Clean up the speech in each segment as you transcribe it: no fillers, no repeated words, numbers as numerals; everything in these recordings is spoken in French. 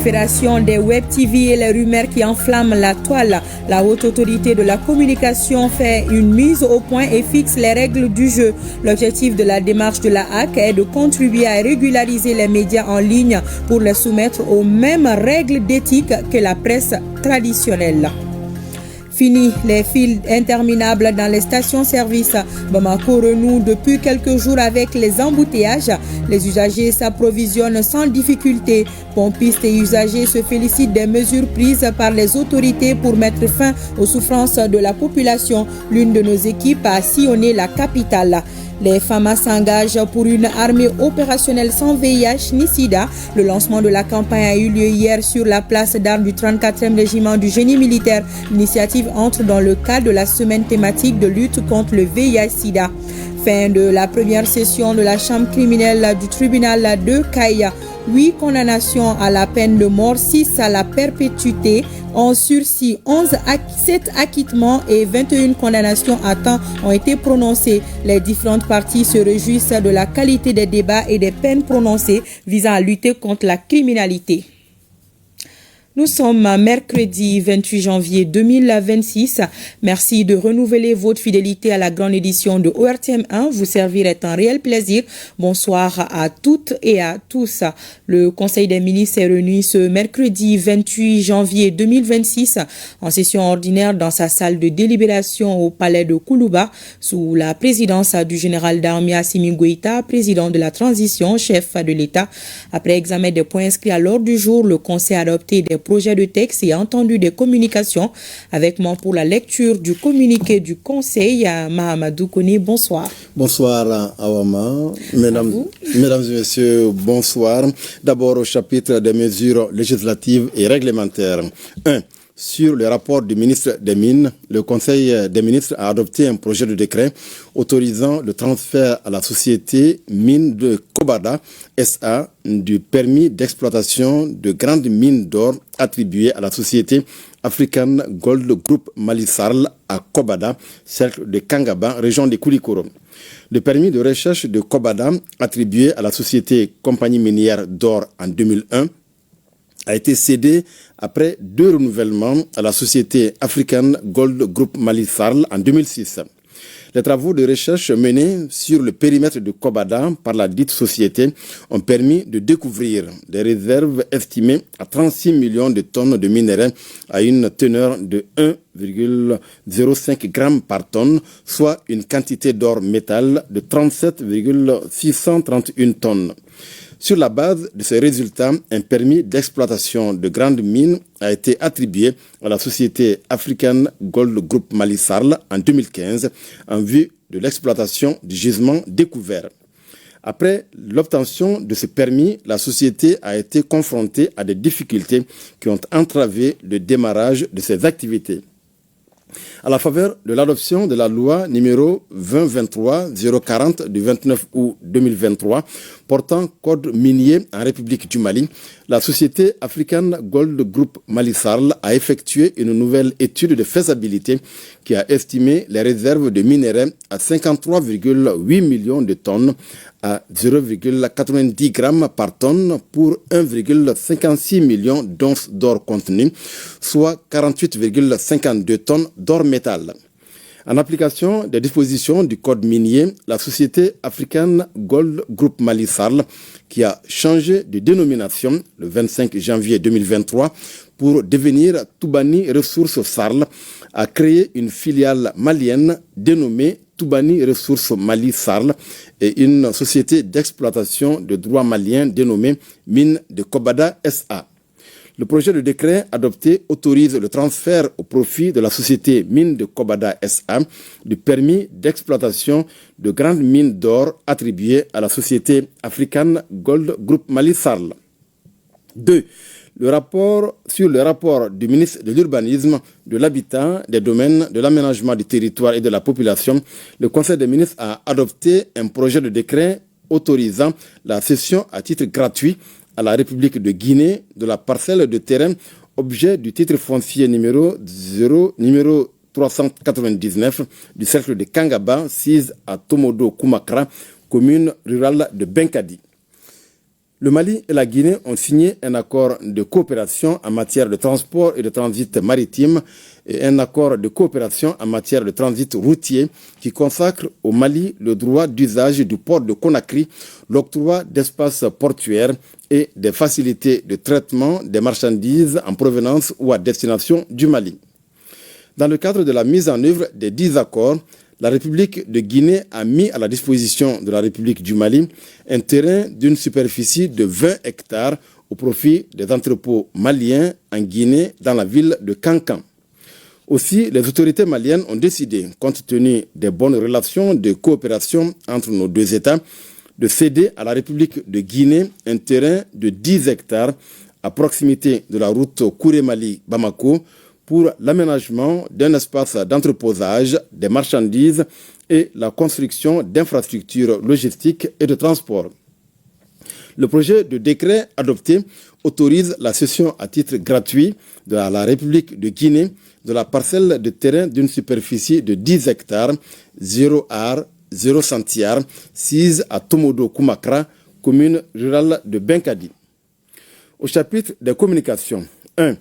prolifération des web TV et les rumeurs qui enflamment la toile. La haute autorité de la communication fait une mise au point et fixe les règles du jeu. L'objectif de la démarche de la HAC est de contribuer à régulariser les médias en ligne pour les soumettre aux mêmes règles d'éthique que la presse traditionnelle. Fini les files interminables dans les stations-service. Bamako renoue depuis quelques jours avec les embouteillages. Les usagers s'approvisionnent sans difficulté. Pompistes et usagers se félicitent des mesures prises par les autorités pour mettre fin aux souffrances de la population. L'une de nos équipes a sillonné la capitale. Les FAMA s'engagent pour une armée opérationnelle sans VIH ni SIDA. Le lancement de la campagne a eu lieu hier sur la place d'armes du 34e régiment du génie militaire. L'initiative entre dans le cadre de la semaine thématique de lutte contre le VIH-SIDA. Fin de la première session de la chambre criminelle du tribunal de Kaya. 8 condamnations à la peine de mort, 6 à la perpétuité, en sursis, 7 acquittements et 21 condamnations à temps ont été prononcées. Les différentes parties se réjouissent de la qualité des débats et des peines prononcées visant à lutter contre la criminalité. Nous sommes mercredi 28 janvier 2026. Merci de renouveler votre fidélité à la grande édition de ORTM1. Vous servir est un réel plaisir. Bonsoir à toutes et à tous. Le Conseil des ministres est réuni ce mercredi 28 janvier 2026 en session ordinaire dans sa salle de délibération au palais de Koulouba sous la présidence du général d'armée Assimi Goïta, président de la transition, chef de l'État. Après examen des points inscrits à l'ordre du jour, le Conseil a adopté des projets de texte et entendu des communications. Avec moi pour la lecture du communiqué du Conseil, Mahamadou Kone, bonsoir. Bonsoir Awama, mesdames et messieurs, bonsoir. D'abord au chapitre des mesures législatives et réglementaires. 1. Sur le rapport du ministre des Mines, le Conseil des ministres a adopté un projet de décret autorisant le transfert à la société Mines de Kobada SA du permis d'exploitation de grandes mines d'or attribué à la société African Gold Group Mali-Sarl à Kobada, cercle de Kangaba, région de Koulikoro. Le permis de recherche de Kobada, attribué à la société Compagnie minière d'or en 2001, a été cédé après 2 renouvellements à la société African Gold Group Mali-Sarl en 2006. Les travaux de recherche menés sur le périmètre de Kobada par la dite société ont permis de découvrir des réserves estimées à 36 millions de tonnes de minerais à une teneur de 1,05 g par tonne, soit une quantité d'or métal de 37,631 tonnes. Sur la base de ces résultats, un permis d'exploitation de grandes mines a été attribué à la société African Gold Group Mali-Sarl en 2015 en vue de l'exploitation du gisement découvert. Après l'obtention de ce permis, la société a été confrontée à des difficultés qui ont entravé le démarrage de ses activités. À la faveur de l'adoption de la loi numéro 2023-040 du 29 août 2023 portant code minier en République du Mali, la société African Gold Group Mali-Sarl a effectué une nouvelle étude de faisabilité qui a estimé les réserves de minerais à 53,8 millions de tonnes à 0,90 g par tonne pour 1,56 million d'onces d'or contenues, soit 48,52 tonnes d'or métal. En application des dispositions du code minier, la société African Gold Group Mali-Sarl, qui a changé de dénomination le 25 janvier 2023 pour devenir Toubani Ressources Sarl, a créé une filiale malienne dénommée Toubani Ressources Mali-Sarl et une société d'exploitation de droit malien dénommée Mines de Kobada SA. Le projet de décret adopté autorise le transfert au profit de la société Mines de Kobada SA du permis d'exploitation de grandes mines d'or attribuées à la société African Gold Group Mali-Sarl. 2. Sur le rapport du ministre de l'Urbanisme, de l'Habitat, des Domaines, de l'Aménagement du territoire et de la population, le Conseil des ministres a adopté un projet de décret autorisant la cession à titre gratuit à la République de Guinée de la parcelle de terrain objet du titre foncier numéro 399 du cercle de Kangaba, sise à Tomodo Koumakra, commune rurale de Benkadi. Le Mali et la Guinée ont signé un accord de coopération en matière de transport et de transit maritime et un accord de coopération en matière de transit routier qui consacre au Mali le droit d'usage du port de Conakry, l'octroi d'espaces portuaires et des facilités de traitement des marchandises en provenance ou à destination du Mali. Dans le cadre de la mise en œuvre des 10 accords, la République de Guinée a mis à la disposition de la République du Mali un terrain d'une superficie de 20 hectares au profit des entrepôts maliens en Guinée dans la ville de Kankan. Aussi, les autorités maliennes ont décidé, compte tenu des bonnes relations de coopération entre nos deux États, de céder à la République de Guinée un terrain de 10 hectares à proximité de la route Kouré-Mali-Bamako pour l'aménagement d'un espace d'entreposage des marchandises et la construction d'infrastructures logistiques et de transport. Le projet de décret adopté autorise la cession à titre gratuit de la République de Guinée de la parcelle de terrain d'une superficie de 10 hectares, 0 art, 0 centiare, sise à Tomodo-Koumakra, commune rurale de Benkadi. Au chapitre des communications, 1.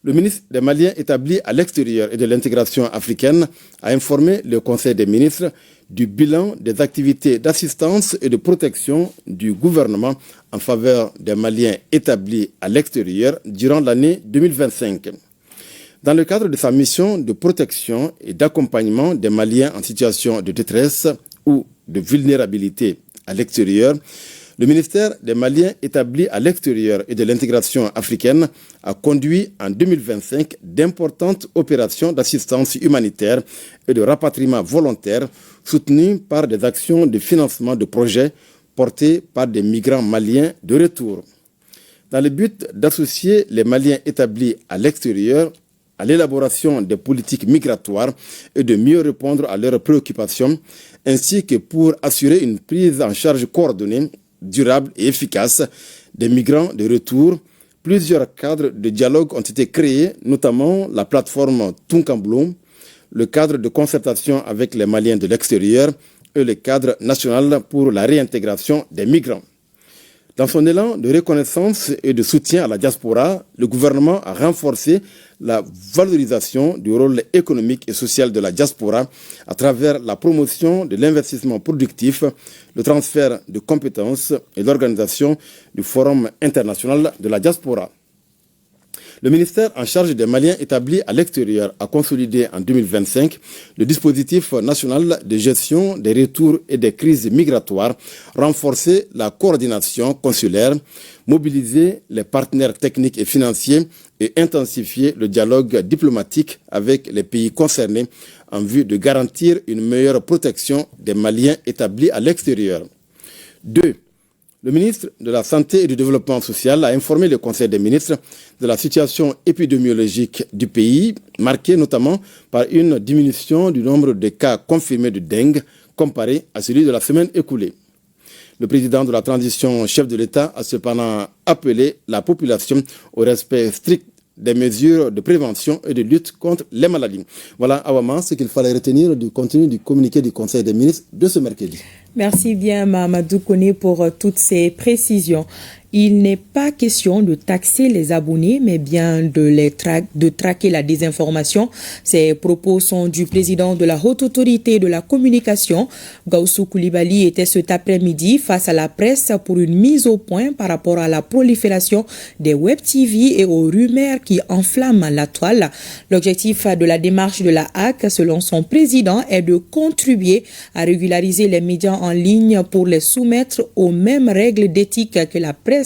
Le ministre des Maliens établi à l'extérieur et de l'intégration africaine a informé le Conseil des ministres du bilan des activités d'assistance et de protection du gouvernement en faveur des Maliens établis à l'extérieur durant l'année 2025. Dans le cadre de sa mission de protection et d'accompagnement des Maliens en situation de détresse ou de vulnérabilité à l'extérieur, le ministère des Maliens établi à l'extérieur et de l'intégration africaine a conduit en 2025 d'importantes opérations d'assistance humanitaire et de rapatriement volontaire soutenues par des actions de financement de projets portés par des migrants maliens de retour. Dans le but d'associer les Maliens établis à l'extérieur à l'élaboration des politiques migratoires et de mieux répondre à leurs préoccupations, ainsi que pour assurer une prise en charge coordonnée, durable et efficace des migrants de retour, plusieurs cadres de dialogue ont été créés, notamment la plateforme Tunkambloum, le cadre de concertation avec les Maliens de l'extérieur et le cadre national pour la réintégration des migrants. Dans son élan de reconnaissance et de soutien à la diaspora, le gouvernement a renforcé la valorisation du rôle économique et social de la diaspora à travers la promotion de l'investissement productif, le transfert de compétences et l'organisation du Forum international de la diaspora. Le ministère en charge des Maliens établis à l'extérieur a consolidé en 2025 le dispositif national de gestion des retours et des crises migratoires, renforcé la coordination consulaire, mobilisé les partenaires techniques et financiers et intensifié le dialogue diplomatique avec les pays concernés en vue de garantir une meilleure protection des Maliens établis à l'extérieur. 2. Le ministre de la Santé et du Développement social a informé le Conseil des ministres de la situation épidémiologique du pays, marquée notamment par une diminution du nombre de cas confirmés de dengue comparé à celui de la semaine écoulée. Le président de la transition, chef de l'État, a cependant appelé la population au respect strict des mesures de prévention et de lutte contre les maladies. Voilà, Awama, ce qu'il fallait retenir du contenu du communiqué du Conseil des ministres de ce mercredi. Merci bien, Mamadou Koné, pour toutes ces précisions. Il n'est pas question de taxer les abonnés, mais bien de traquer la désinformation. Ces propos sont du président de la Haute Autorité de la Communication. Gaussou Koulibaly était cet après-midi face à la presse pour une mise au point par rapport à la prolifération des web TV et aux rumeurs qui enflamment la toile. L'objectif de la démarche de la HAC, selon son président, est de contribuer à régulariser les médias en ligne pour les soumettre aux mêmes règles d'éthique que la presse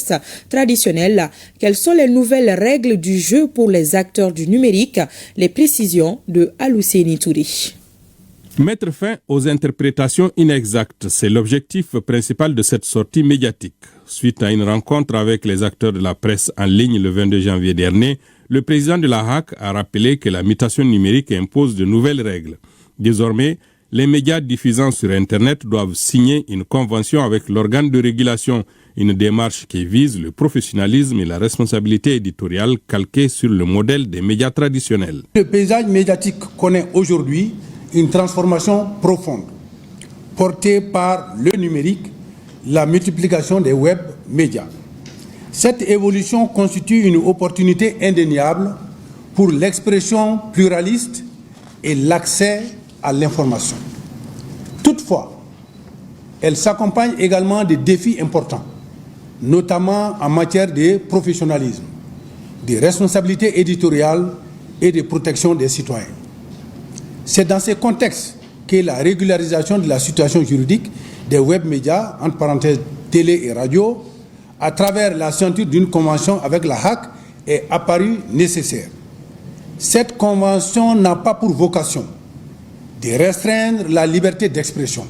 traditionnelle. Quelles sont les nouvelles règles du jeu pour les acteurs du numérique? Les précisions de Alousseni Touré. Mettre fin aux interprétations inexactes, c'est l'objectif principal de cette sortie médiatique. Suite à une rencontre avec les acteurs de la presse en ligne le 22 janvier dernier, le président de la HAC a rappelé que la mutation numérique impose de nouvelles règles. Désormais, les médias diffusant sur Internet doivent signer une convention avec l'organe de régulation, une démarche qui vise le professionnalisme et la responsabilité éditoriale calquée sur le modèle des médias traditionnels. Le paysage médiatique connaît aujourd'hui une transformation profonde, portée par le numérique, la multiplication des web médias. Cette évolution constitue une opportunité indéniable pour l'expression pluraliste et l'accès à l'information. Toutefois, elle s'accompagne également de défis importants, notamment en matière de professionnalisme, de responsabilité éditoriale et de protection des citoyens. C'est dans ce contexte que la régularisation de la situation juridique des web médias, entre parenthèses télé et radio, à travers la signature d'une convention avec la HAC est apparue nécessaire. Cette convention n'a pas pour vocation de restreindre la liberté d'expression,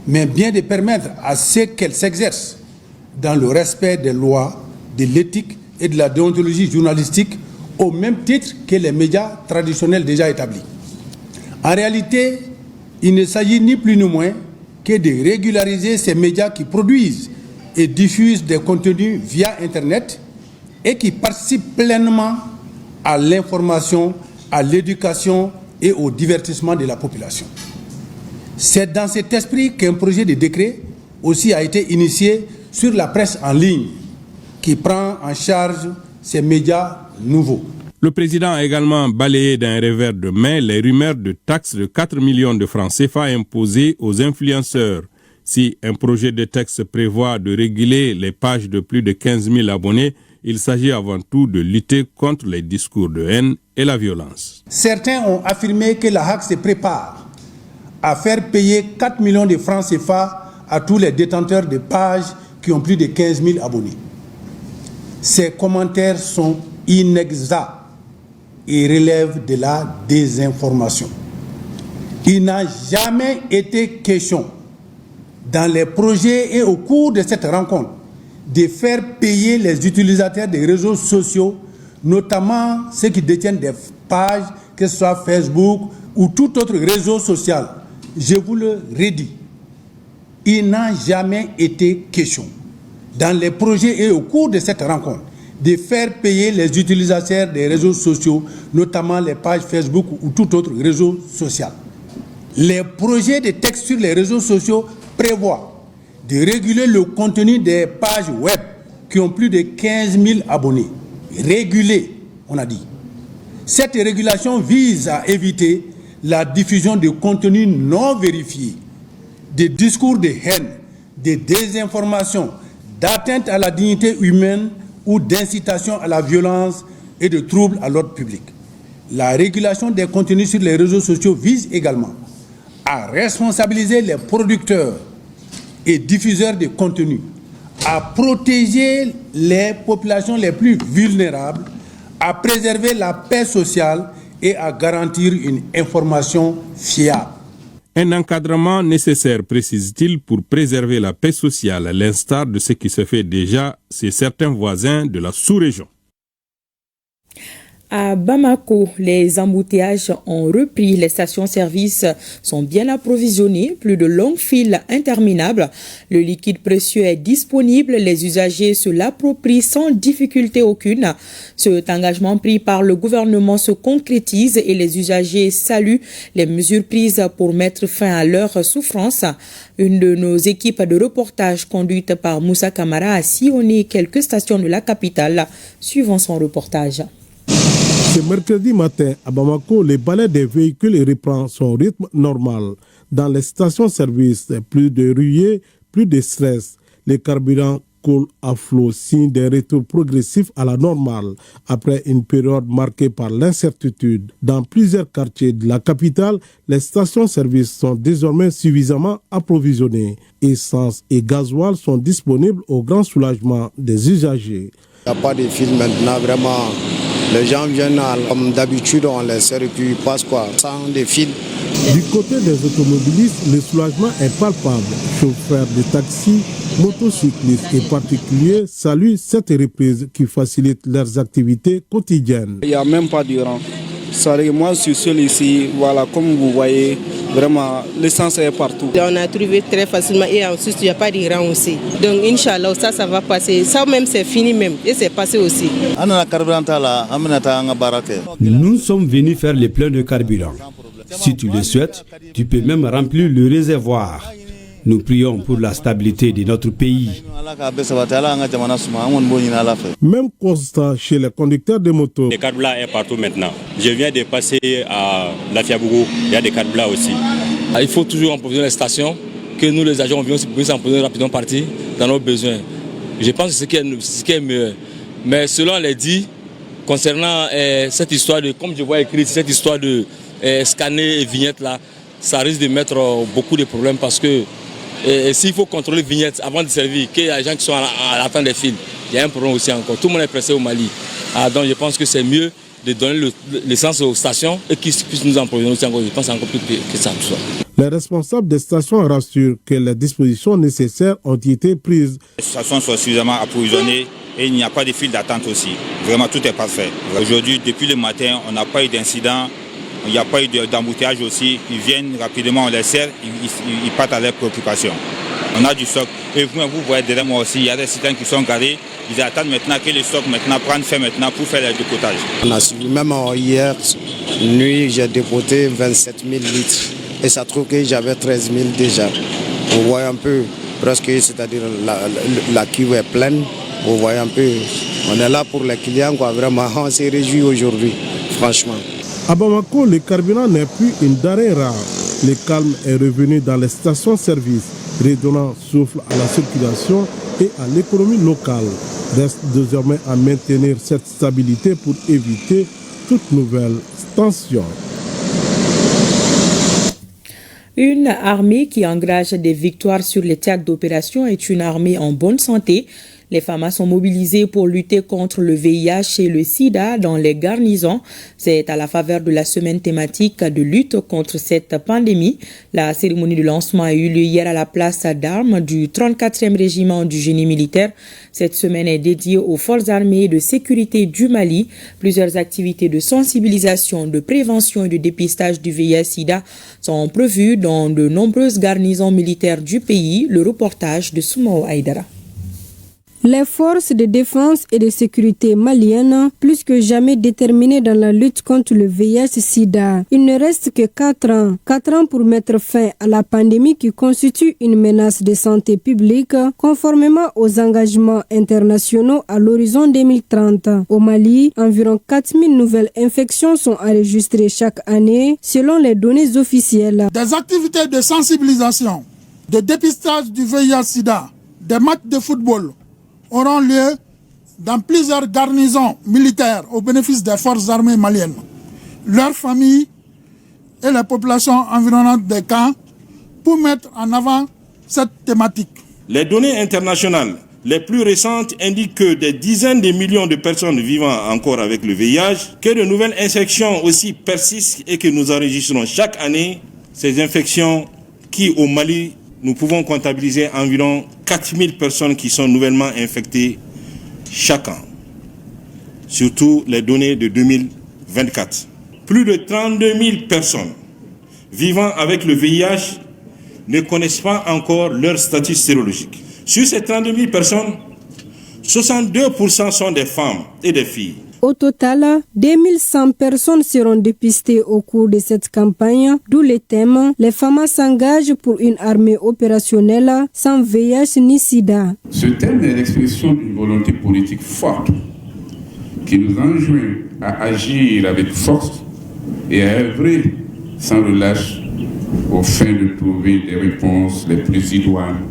mais bien de permettre à ceux qu'elle s'exerce dans le respect des lois, de l'éthique et de la déontologie journalistique au même titre que les médias traditionnels déjà établis. En réalité, il ne s'agit ni plus ni moins que de régulariser ces médias qui produisent et diffusent des contenus via Internet et qui participent pleinement à l'information, à l'éducation et au divertissement de la population. C'est dans cet esprit qu'un projet de décret aussi a été initié sur la presse en ligne qui prend en charge ces médias nouveaux. Le président a également balayé d'un revers de main les rumeurs de taxes de 4 millions de francs CFA imposées aux influenceurs. Si un projet de texte prévoit de réguler les pages de plus de 15 000 abonnés, il s'agit avant tout de lutter contre les discours de haine et la violence. Certains ont affirmé que la HAC se prépare à faire payer 4 millions de francs CFA à tous les détenteurs de pages qui ont plus de 15 000 abonnés. Ces commentaires sont inexacts et relèvent de la désinformation. Il n'a jamais été question dans les projets et au cours de cette rencontre de faire payer les utilisateurs des réseaux sociaux, notamment ceux qui détiennent des pages, que ce soit Facebook ou tout autre réseau social. Je vous le redis, il n'a jamais été question dans les projets et au cours de cette rencontre de faire payer les utilisateurs des réseaux sociaux, notamment les pages Facebook ou tout autre réseau social. Les projets de texte sur les réseaux sociaux prévoient de réguler le contenu des pages web qui ont plus de 15 000 abonnés. Réguler, on a dit. Cette régulation vise à éviter la diffusion de contenus non vérifiés, de discours de haine, de désinformation, d'atteinte à la dignité humaine ou d'incitation à la violence et de troubles à l'ordre public. La régulation des contenus sur les réseaux sociaux vise également à responsabiliser les producteurs et diffuseurs de contenus, à protéger les populations les plus vulnérables, à préserver la paix sociale et à garantir une information fiable. Un encadrement nécessaire, précise-t-il, pour préserver la paix sociale, à l'instar de ce qui se fait déjà chez certains voisins de la sous-région. À Bamako, les embouteillages ont repris. Les stations-service sont bien approvisionnées. Plus de longues files interminables. Le liquide précieux est disponible. Les usagers se l'approprient sans difficulté aucune. Cet engagement pris par le gouvernement se concrétise et les usagers saluent les mesures prises pour mettre fin à leur souffrance. Une de nos équipes de reportage conduite par Moussa Kamara a sillonné quelques stations de la capitale. Suivons son reportage. Ce mercredi matin, à Bamako, le balai des véhicules reprend son rythme normal. Dans les stations-service, plus de ruées, plus de stress. Les carburants coulent à flot, signe d'un retour progressif à la normale, après une période marquée par l'incertitude. Dans plusieurs quartiers de la capitale, les stations-service sont désormais suffisamment approvisionnées. Essence et gasoil sont disponibles au grand soulagement des usagers. Il n'y a pas de fil maintenant, vraiment. Les gens viennent comme d'habitude, on les sert et puis ils passent sans des fils. Du côté des automobilistes, le soulagement est palpable. Chauffeurs de taxi, motocyclistes et particuliers saluent cette reprise qui facilite leurs activités quotidiennes. Il n'y a même pas de rang. Moi, je suis seul ici. Voilà, comme vous voyez, vraiment, l'essence est partout. On a trouvé très facilement et ensuite, il n'y a pas de rang aussi. Donc, Inch'Allah, ça va passer. Ça même, c'est fini même. Et c'est passé aussi. Nous sommes venus faire le plein de carburant. Si tu le souhaites, tu peux même remplir le réservoir. Nous prions pour la stabilité de notre pays. Même constat chez les conducteurs de motos. Les cartes blancs sont partout maintenant. Je viens de passer à la Fiabougou, il y a des cartes blancs aussi. Il faut toujours approvisionner les stations, que nous les agents puissent approvisionner rapidement partir dans nos besoins. Je pense que c'est ce qui est mieux. Mais selon les dits, concernant cette histoire de, comme je vois écrit, cette histoire de scanner et vignettes là, ça risque de mettre beaucoup de problèmes parce que s'il faut contrôler les vignettes avant de servir, qu'il y a des gens qui sont à l'attente des fils, il y a un problème aussi encore. Tout le monde est pressé au Mali. Donc je pense que c'est mieux de donner l'essence aux stations et qu'ils puissent nous approvisionner aussi encore. Je pense encore plus que ça. Tout ça. Les responsables des stations rassurent que les dispositions nécessaires ont été prises. Les stations sont suffisamment approvisionnées et il n'y a pas de file d'attente aussi. Vraiment, tout est parfait. Aujourd'hui, depuis le matin, on n'a pas eu d'incident. Il n'y a pas eu d'embouteillage aussi. Ils viennent rapidement, on les sert, ils partent à leurs préoccupations. On a du stock. Et vous voyez derrière moi aussi, il y a des citernes qui sont garés. Ils attendent maintenant que le stock prenne fin pour faire le dépotage. On a suivi, même hier nuit, j'ai dépoté 27 000 litres. Et ça trouve que j'avais 13 000 déjà. Vous voyez un peu, presque, c'est-à-dire la cuve est pleine. Vous voyez un peu, on est là pour les clients, quoi. Vraiment, on s'est réjouis aujourd'hui, franchement. À Bamako, le carburant n'est plus une denrée rare. Le calme est revenu dans les stations-service, redonnant souffle à la circulation et à l'économie locale. Reste désormais à maintenir cette stabilité pour éviter toute nouvelle tension. Une armée qui engage des victoires sur les théâtres d'opération est une armée en bonne santé. Les FAMA sont mobilisés pour lutter contre le VIH et le sida dans les garnisons. C'est à la faveur de la semaine thématique de lutte contre cette pandémie. La cérémonie de lancement a eu lieu hier à la place d'armes du 34e régiment du génie militaire. Cette semaine est dédiée aux forces armées de sécurité du Mali. Plusieurs activités de sensibilisation, de prévention et de dépistage du VIH-sida sont prévues dans de nombreuses garnisons militaires du pays. Le reportage de Soumao Aïdara. Les forces de défense et de sécurité maliennes, plus que jamais déterminées dans la lutte contre le VIH-Sida. Il ne reste que 4 ans. 4 ans pour mettre fin à la pandémie qui constitue une menace de santé publique, conformément aux engagements internationaux à l'horizon 2030. Au Mali, environ 4000 nouvelles infections sont enregistrées chaque année, selon les données officielles. Des activités de sensibilisation, de dépistage du VIH-Sida, des matchs de football, auront lieu dans plusieurs garnisons militaires au bénéfice des forces armées maliennes, leurs familles et les populations environnantes des camps pour mettre en avant cette thématique. Les données internationales les plus récentes indiquent que des dizaines de millions de personnes vivant encore avec le VIH, que de nouvelles infections aussi persistent et que nous enregistrons chaque année ces infections qui au Mali, nous pouvons comptabiliser environ 4000 personnes qui sont nouvellement infectées chaque an. Surtout les données de 2024. Plus de 32 000 personnes vivant avec le VIH ne connaissent pas encore leur statut sérologique. Sur ces 32 000 personnes, 62% sont des femmes et des filles. Au total, 2100 personnes seront dépistées au cours de cette campagne, d'où le thème « Les FAMA s'engagent pour une armée opérationnelle sans VIH ni sida ». Ce thème est l'expression d'une volonté politique forte qui nous enjoint à agir avec force et à œuvrer sans relâche au fin de trouver des réponses les plus idoines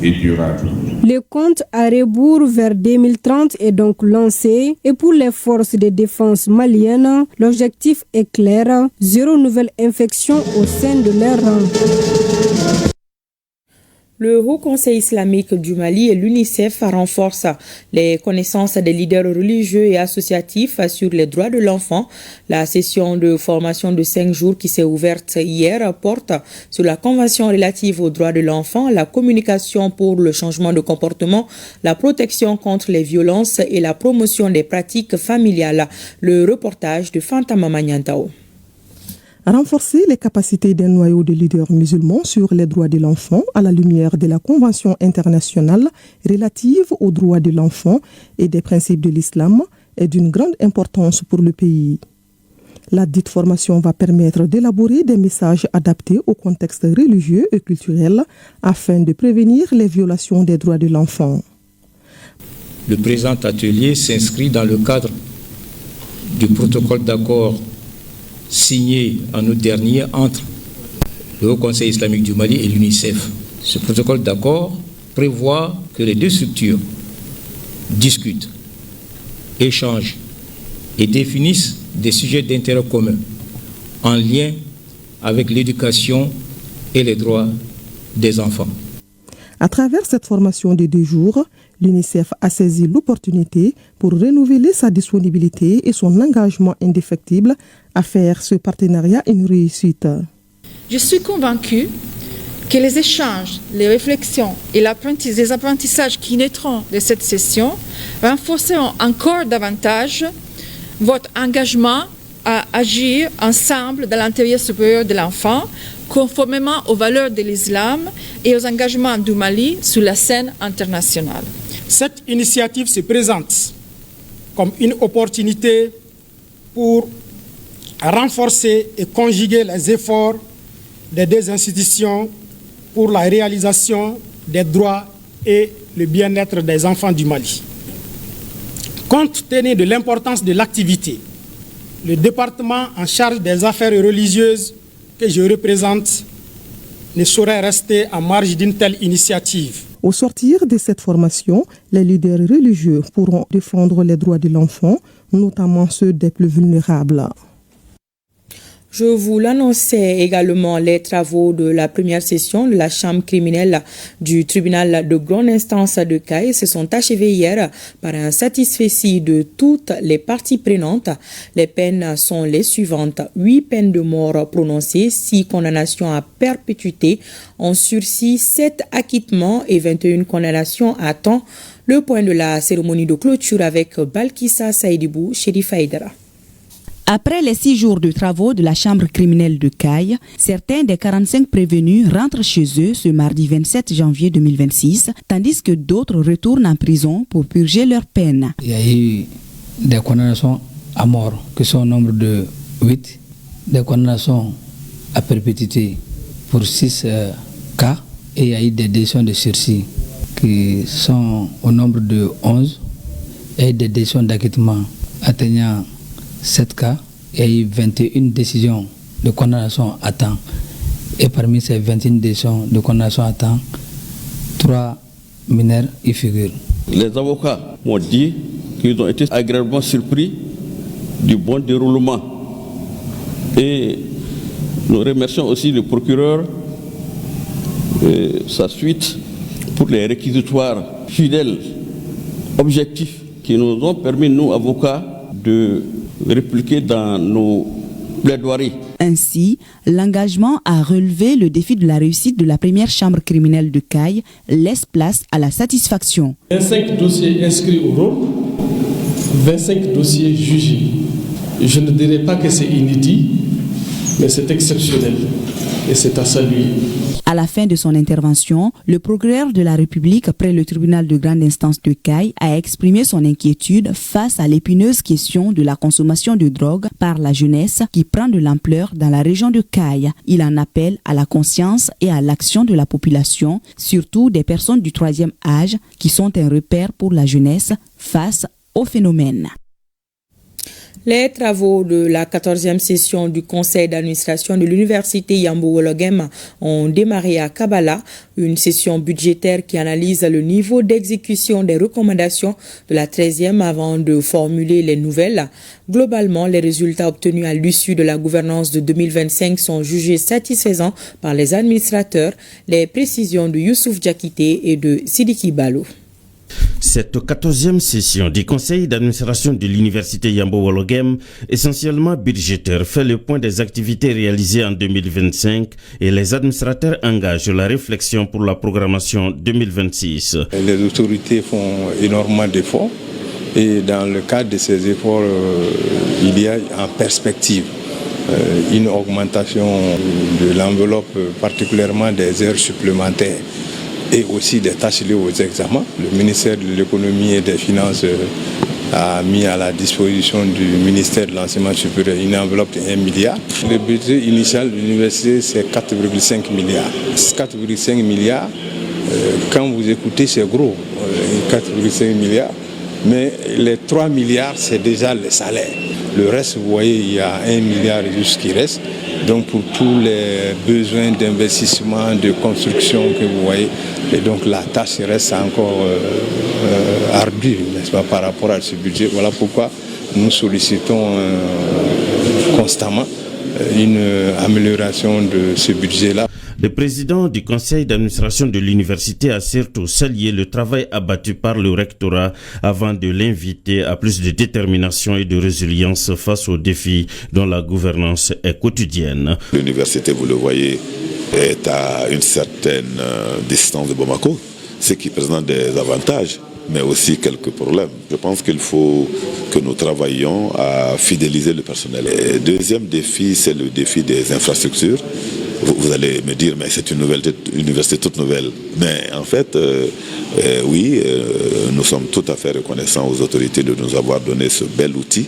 et durable. Le compte à rebours vers 2030 est donc lancé et pour les forces de défense maliennes, l'objectif est clair, 0 nouvelle infection au sein de leurs rangs. Le Haut Conseil islamique du Mali et l'UNICEF renforcent les connaissances des leaders religieux et associatifs sur les droits de l'enfant. La session de formation de 5 jours qui s'est ouverte hier porte sur la Convention relative aux droits de l'enfant, la communication pour le changement de comportement, la protection contre les violences et la promotion des pratiques familiales. Le reportage de Fantama Magnantao. Renforcer les capacités d'un noyau de leaders musulmans sur les droits de l'enfant à la lumière de la Convention internationale relative aux droits de l'enfant et des principes de l'islam est d'une grande importance pour le pays. La dite formation va permettre d'élaborer des messages adaptés au contexte religieux et culturel afin de prévenir les violations des droits de l'enfant. Le présent atelier s'inscrit dans le cadre du protocole d'accord signé en août dernier entre le Haut Conseil islamique du Mali et l'UNICEF. Ce protocole d'accord prévoit que les deux structures discutent, échangent et définissent des sujets d'intérêt commun en lien avec l'éducation et les droits des enfants. À travers cette formation de 2 jours, l'UNICEF a saisi l'opportunité pour renouveler sa disponibilité et son engagement indéfectible à faire ce partenariat une réussite. Je suis convaincue que les échanges, les réflexions et les apprentissages qui naîtront de cette session renforceront encore davantage votre engagement à agir ensemble dans l'intérêt supérieur de l'enfant, conformément aux valeurs de l'islam et aux engagements du Mali sur la scène internationale. Cette initiative se présente comme une opportunité pour renforcer et conjuguer les efforts des 2 institutions pour la réalisation des droits et le bien-être des enfants du Mali. Compte tenu de l'importance de l'activité, le département en charge des affaires religieuses que je représente ne saurait rester en marge d'une telle initiative. Au sortir de cette formation, les leaders religieux pourront défendre les droits de l'enfant, notamment ceux des plus vulnérables. Je vous l'annonçais également, les travaux de la première session de la chambre criminelle du tribunal de grande instance de Caille se sont achevés hier par un satisfecit de toutes les parties prenantes. Les peines sont les suivantes: 8 peines de mort prononcées, 6 condamnations à perpétuité, en sursis 7 acquittements et 21 condamnations à temps. Le point de la cérémonie de clôture avec Balkissa Saïdibou, Chérif Haïdara. Après les 6 jours de travaux de la chambre criminelle de Caille, certains des 45 prévenus rentrent chez eux ce mardi 27 janvier 2026, tandis que d'autres retournent en prison pour purger leur peine. Il y a eu des condamnations à mort, qui sont au nombre de 8, des condamnations à perpétuité pour 6 cas, et il y a eu des décisions de sursis qui sont au nombre de 11, et des décisions d'acquittement atteignant 7 cas, il y a eu 21 décisions de condamnation à temps. Et parmi ces 21 décisions de condamnation à temps, 3 mineurs y figurent. Les avocats m'ont dit qu'ils ont été agréablement surpris du bon déroulement. Et nous remercions aussi le procureur et sa suite pour les réquisitoires fidèles, objectifs, qui nous ont permis, nous, avocats, de répliquer dans nos plaidoiries. Ainsi, l'engagement à relever le défi de la réussite de la première chambre criminelle de Caille laisse place à la satisfaction. 25 dossiers inscrits au rôle, 25 dossiers jugés. Je ne dirais pas que c'est inédit, mais c'est exceptionnel et c'est à saluer. À la fin de son intervention, le procureur de la République près le tribunal de grande instance de Caille a exprimé son inquiétude face à l'épineuse question de la consommation de drogue par la jeunesse qui prend de l'ampleur dans la région de Caille. Il en appelle à la conscience et à l'action de la population, surtout des personnes du 3e âge qui sont un repère pour la jeunesse face au phénomène. Les travaux de la 14e session du conseil d'administration de l'université Yambo Wologem ont démarré à Kabala, une session budgétaire qui analyse le niveau d'exécution des recommandations de la 13e avant de formuler les nouvelles. Globalement, les résultats obtenus à l'issue de la gouvernance de 2025 sont jugés satisfaisants par les administrateurs. Les précisions de Youssouf Diakité et de Sidiki Balo. Cette 14e session du conseil d'administration de l'université Yambo Wologem, essentiellement budgétaire, fait le point des activités réalisées en 2025 et les administrateurs engagent la réflexion pour la programmation 2026. Les autorités font énormément d'efforts et dans le cadre de ces efforts, il y a en perspective une augmentation de l'enveloppe, particulièrement des heures supplémentaires et aussi des tâches liées aux examens. Le ministère de l'économie et des finances a mis à la disposition du ministère de l'Enseignement supérieur une enveloppe de 1 milliard. Le budget initial de l'université, c'est 4,5 milliards. 4,5 milliards, quand vous écoutez, c'est gros, 4,5 milliards. Mais les 3 milliards, c'est déjà les salaires. Le reste, vous voyez, il y a 1 milliard juste qui reste. Donc pour tous les besoins d'investissement, de construction que vous voyez, et donc la tâche reste encore ardue, n'est-ce pas, par rapport à ce budget. Voilà pourquoi nous sollicitons constamment une amélioration de ce budget-là. Le président du conseil d'administration de l'université a surtout salué le travail abattu par le rectorat avant de l'inviter à plus de détermination et de résilience face aux défis dont la gouvernance est quotidienne. L'université, vous le voyez, est à une certaine distance de Bamako, ce qui présente des avantages, mais aussi quelques problèmes. Je pense qu'il faut que nous travaillions à fidéliser le personnel. Le deuxième défi, c'est le défi des infrastructures. Vous allez me dire, mais c'est une université toute nouvelle. Mais en fait, oui, nous sommes tout à fait reconnaissants aux autorités de nous avoir donné ce bel outil,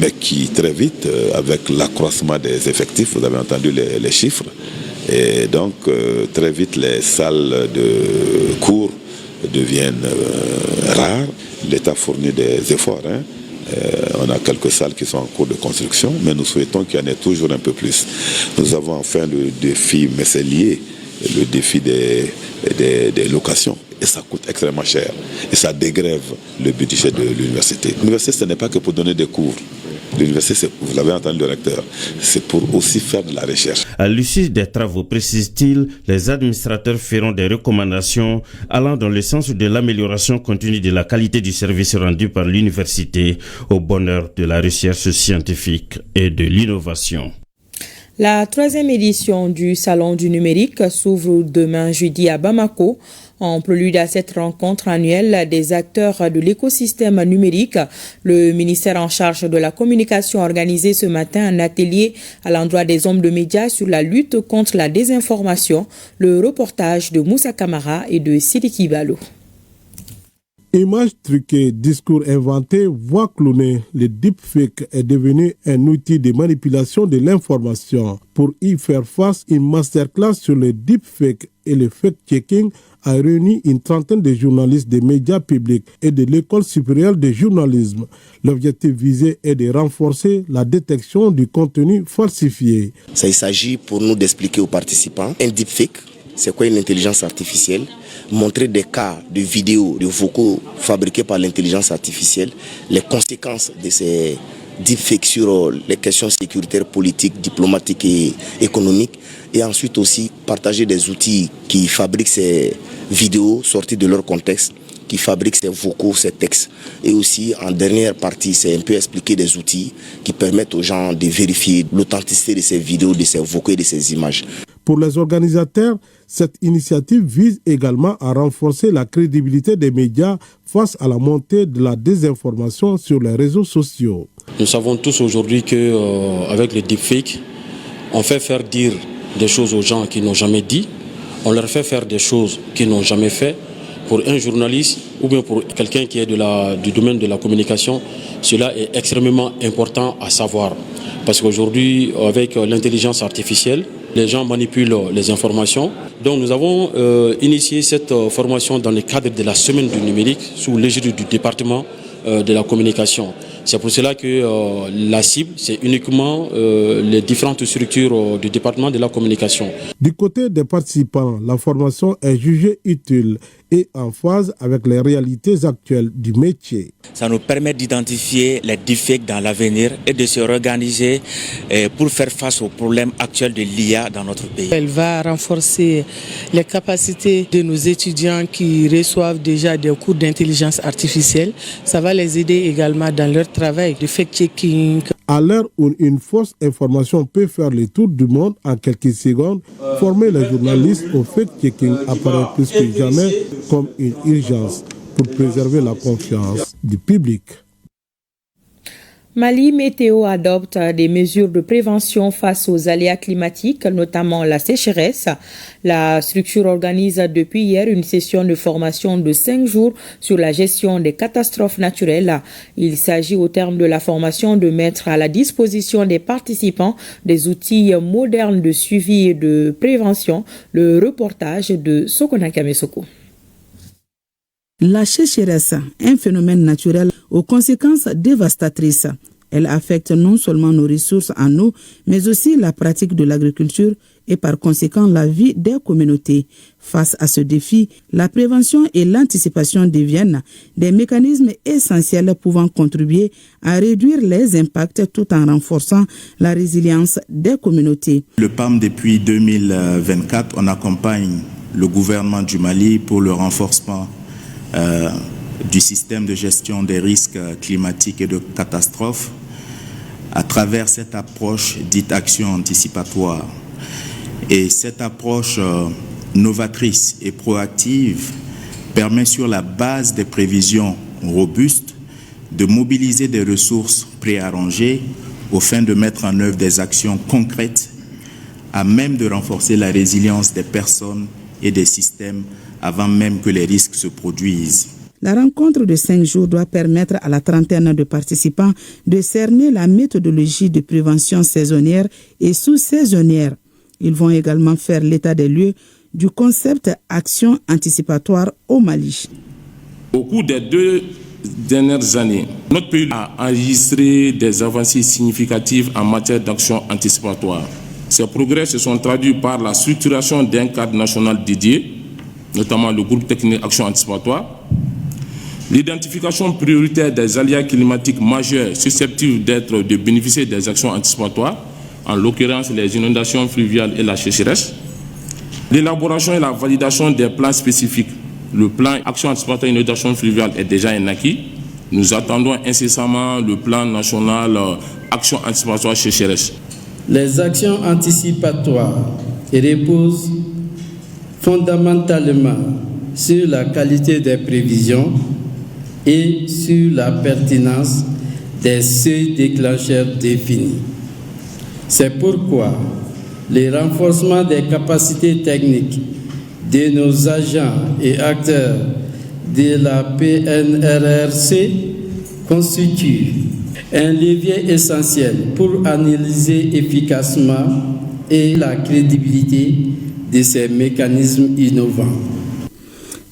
mais qui très vite, avec l'accroissement des effectifs, vous avez entendu les chiffres, et donc très vite les salles de cours deviennent rares. L'État fournit des efforts. On a quelques salles qui sont en cours de construction, mais nous souhaitons qu'il y en ait toujours un peu plus. Nous avons enfin le défi, mais c'est lié, le défi des locations. Et ça coûte extrêmement cher. Et ça dégrève le budget de l'université. L'université, ce n'est pas que pour donner des cours. L'université, vous l'avez entendu le recteur, c'est pour aussi faire de la recherche. À l'issue des travaux, précise-t-il, les administrateurs feront des recommandations allant dans le sens de l'amélioration continue de la qualité du service rendu par l'université au bonheur de la recherche scientifique et de l'innovation. La 3e édition du Salon du numérique s'ouvre demain jeudi à Bamako. En prélude à cette rencontre annuelle des acteurs de l'écosystème numérique, le ministère en charge de la communication a organisé ce matin un atelier à l'endroit des hommes de médias sur la lutte contre la désinformation. Le reportage de Moussa Kamara et de Sidiki Balo. Images truquées, discours inventés, voix clonées, le deepfake est devenu un outil de manipulation de l'information. Pour y faire face, une masterclass sur le deepfake et le fact-checking a réuni une trentaine de journalistes des médias publics et de l'École supérieure de journalisme. L'objectif visé est de renforcer la détection du contenu falsifié. Il s'agit pour nous d'expliquer aux participants un deepfake. C'est quoi une intelligence artificielle? Montrer des cas de vidéos, de vocaux fabriqués par l'intelligence artificielle, les conséquences de ces deepfakes sur les questions sécuritaires, politiques, diplomatiques et économiques. Et ensuite aussi partager des outils qui fabriquent ces vidéos sorties de leur contexte, qui fabriquent ces vocaux, ces textes. Et aussi en dernière partie, c'est un peu expliquer des outils qui permettent aux gens de vérifier l'authenticité de ces vidéos, de ces vocaux et de ces images. Pour les organisateurs, cette initiative vise également à renforcer la crédibilité des médias face à la montée de la désinformation sur les réseaux sociaux. Nous savons tous aujourd'hui qu'avec le deepfake, on fait faire dire des choses aux gens qui n'ont jamais dit, on leur fait faire des choses qu'ils n'ont jamais fait. Pour un journaliste ou bien pour quelqu'un qui est du domaine de la communication, cela est extrêmement important à savoir. Parce qu'aujourd'hui, avec l'intelligence artificielle, les gens manipulent les informations. Donc nous avons initié cette formation dans le cadre de la semaine du numérique sous l'égide du département de la communication. C'est pour cela que la cible, c'est uniquement les différentes structures du département de la communication. Du côté des participants, la formation est jugée utile et en phase avec les réalités actuelles du métier. Ça nous permet d'identifier les deepfakes dans l'avenir et de se réorganiser pour faire face aux problèmes actuels de l'IA dans notre pays. Elle va renforcer les capacités de nos étudiants qui reçoivent déjà des cours d'intelligence artificielle. Ça va les aider également dans leur travail de fact-checking. À l'heure où une fausse information peut faire le tour du monde en quelques secondes, former les journalistes au fact-checking apparaît plus que jamais comme une urgence pour préserver la confiance du public. Mali Météo adopte des mesures de prévention face aux aléas climatiques, notamment la sécheresse. La structure organise depuis hier une session de formation de 5 jours sur la gestion des catastrophes naturelles. Il s'agit au terme de la formation de mettre à la disposition des participants des outils modernes de suivi et de prévention. Le reportage de Sokona Kamesoko. La sécheresse, un phénomène naturel aux conséquences dévastatrices. Elle affecte non seulement nos ressources en eau, mais aussi la pratique de l'agriculture et par conséquent la vie des communautés. Face à ce défi, la prévention et l'anticipation deviennent des mécanismes essentiels pouvant contribuer à réduire les impacts tout en renforçant la résilience des communautés. Le PAM, depuis 2024, on accompagne le gouvernement du Mali pour le renforcement du système de gestion des risques climatiques et de catastrophes à travers cette approche dite action anticipatoire. Et cette approche novatrice et proactive permet sur la base des prévisions robustes de mobiliser des ressources préarrangées au fin de mettre en œuvre des actions concrètes à même de renforcer la résilience des personnes et des systèmes avant même que les risques se produisent. La rencontre de 5 jours doit permettre à la trentaine de participants de cerner la méthodologie de prévention saisonnière et sous-saisonnière. Ils vont également faire l'état des lieux du concept action anticipatoire au Mali. Au cours des 2 dernières années, notre pays a enregistré des avancées significatives en matière d'action anticipatoire. Ces progrès se sont traduits par la structuration d'un cadre national dédié, notamment le groupe technique action anticipatoire, l'identification prioritaire des aléas climatiques majeurs susceptibles de bénéficier des actions anticipatoires, en l'occurrence les inondations fluviales et la sécheresse, l'élaboration et la validation des plans spécifiques. Le plan action anticipatoire inondation fluviale est déjà un acquis. Nous attendons incessamment le plan national action anticipatoire sécheresse. Les actions anticipatoires reposent fondamentalement sur la qualité des prévisions et sur la pertinence des seuils déclencheurs définis. C'est pourquoi le renforcement des capacités techniques de nos agents et acteurs de la PNRRC constitue un levier essentiel pour analyser efficacement et la crédibilité de ces mécanismes innovants.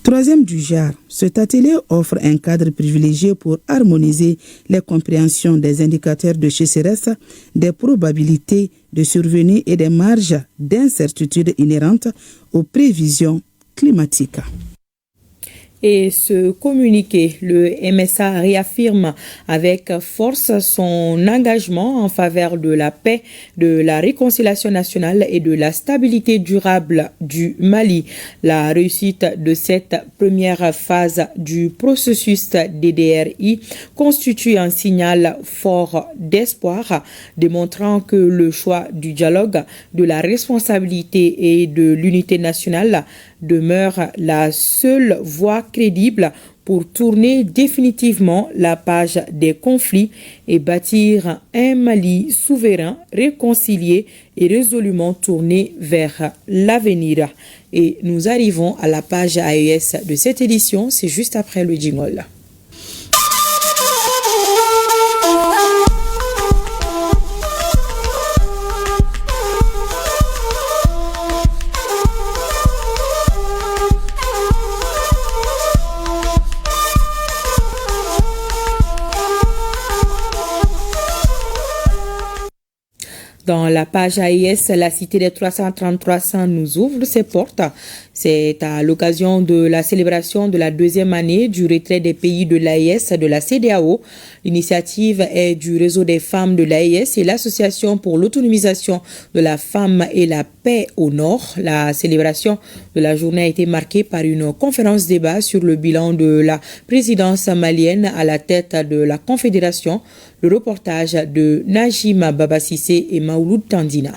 Troisième du genre, cet atelier offre un cadre privilégié pour harmoniser les compréhensions des indicateurs de sécheresse, des probabilités de survenue et des marges d'incertitude inhérentes aux prévisions climatiques. Et ce communiqué, le MSA réaffirme avec force son engagement en faveur de la paix, de la réconciliation nationale et de la stabilité durable du Mali. La réussite de cette première phase du processus DDRI constitue un signal fort d'espoir, démontrant que le choix du dialogue, de la responsabilité et de l'unité nationale demeure la seule voie crédible pour tourner définitivement la page des conflits et bâtir un Mali souverain, réconcilié et résolument tourné vers l'avenir. Et nous arrivons à la page AES de cette édition, c'est juste après le jingle. Dans la page AIS, la cité des 333 nous ouvre ses portes. C'est à l'occasion de la célébration de la 2e année du retrait des pays de l'AIS de la CEDEAO. L'initiative est du réseau des femmes de l'AIS et l'association pour l'autonomisation de la femme et la paix au Nord. La célébration de la journée a été marquée par une conférence débat sur le bilan de la présidence malienne à la tête de la Confédération. Le reportage de Najima Babasissé et Maouloud Tandina.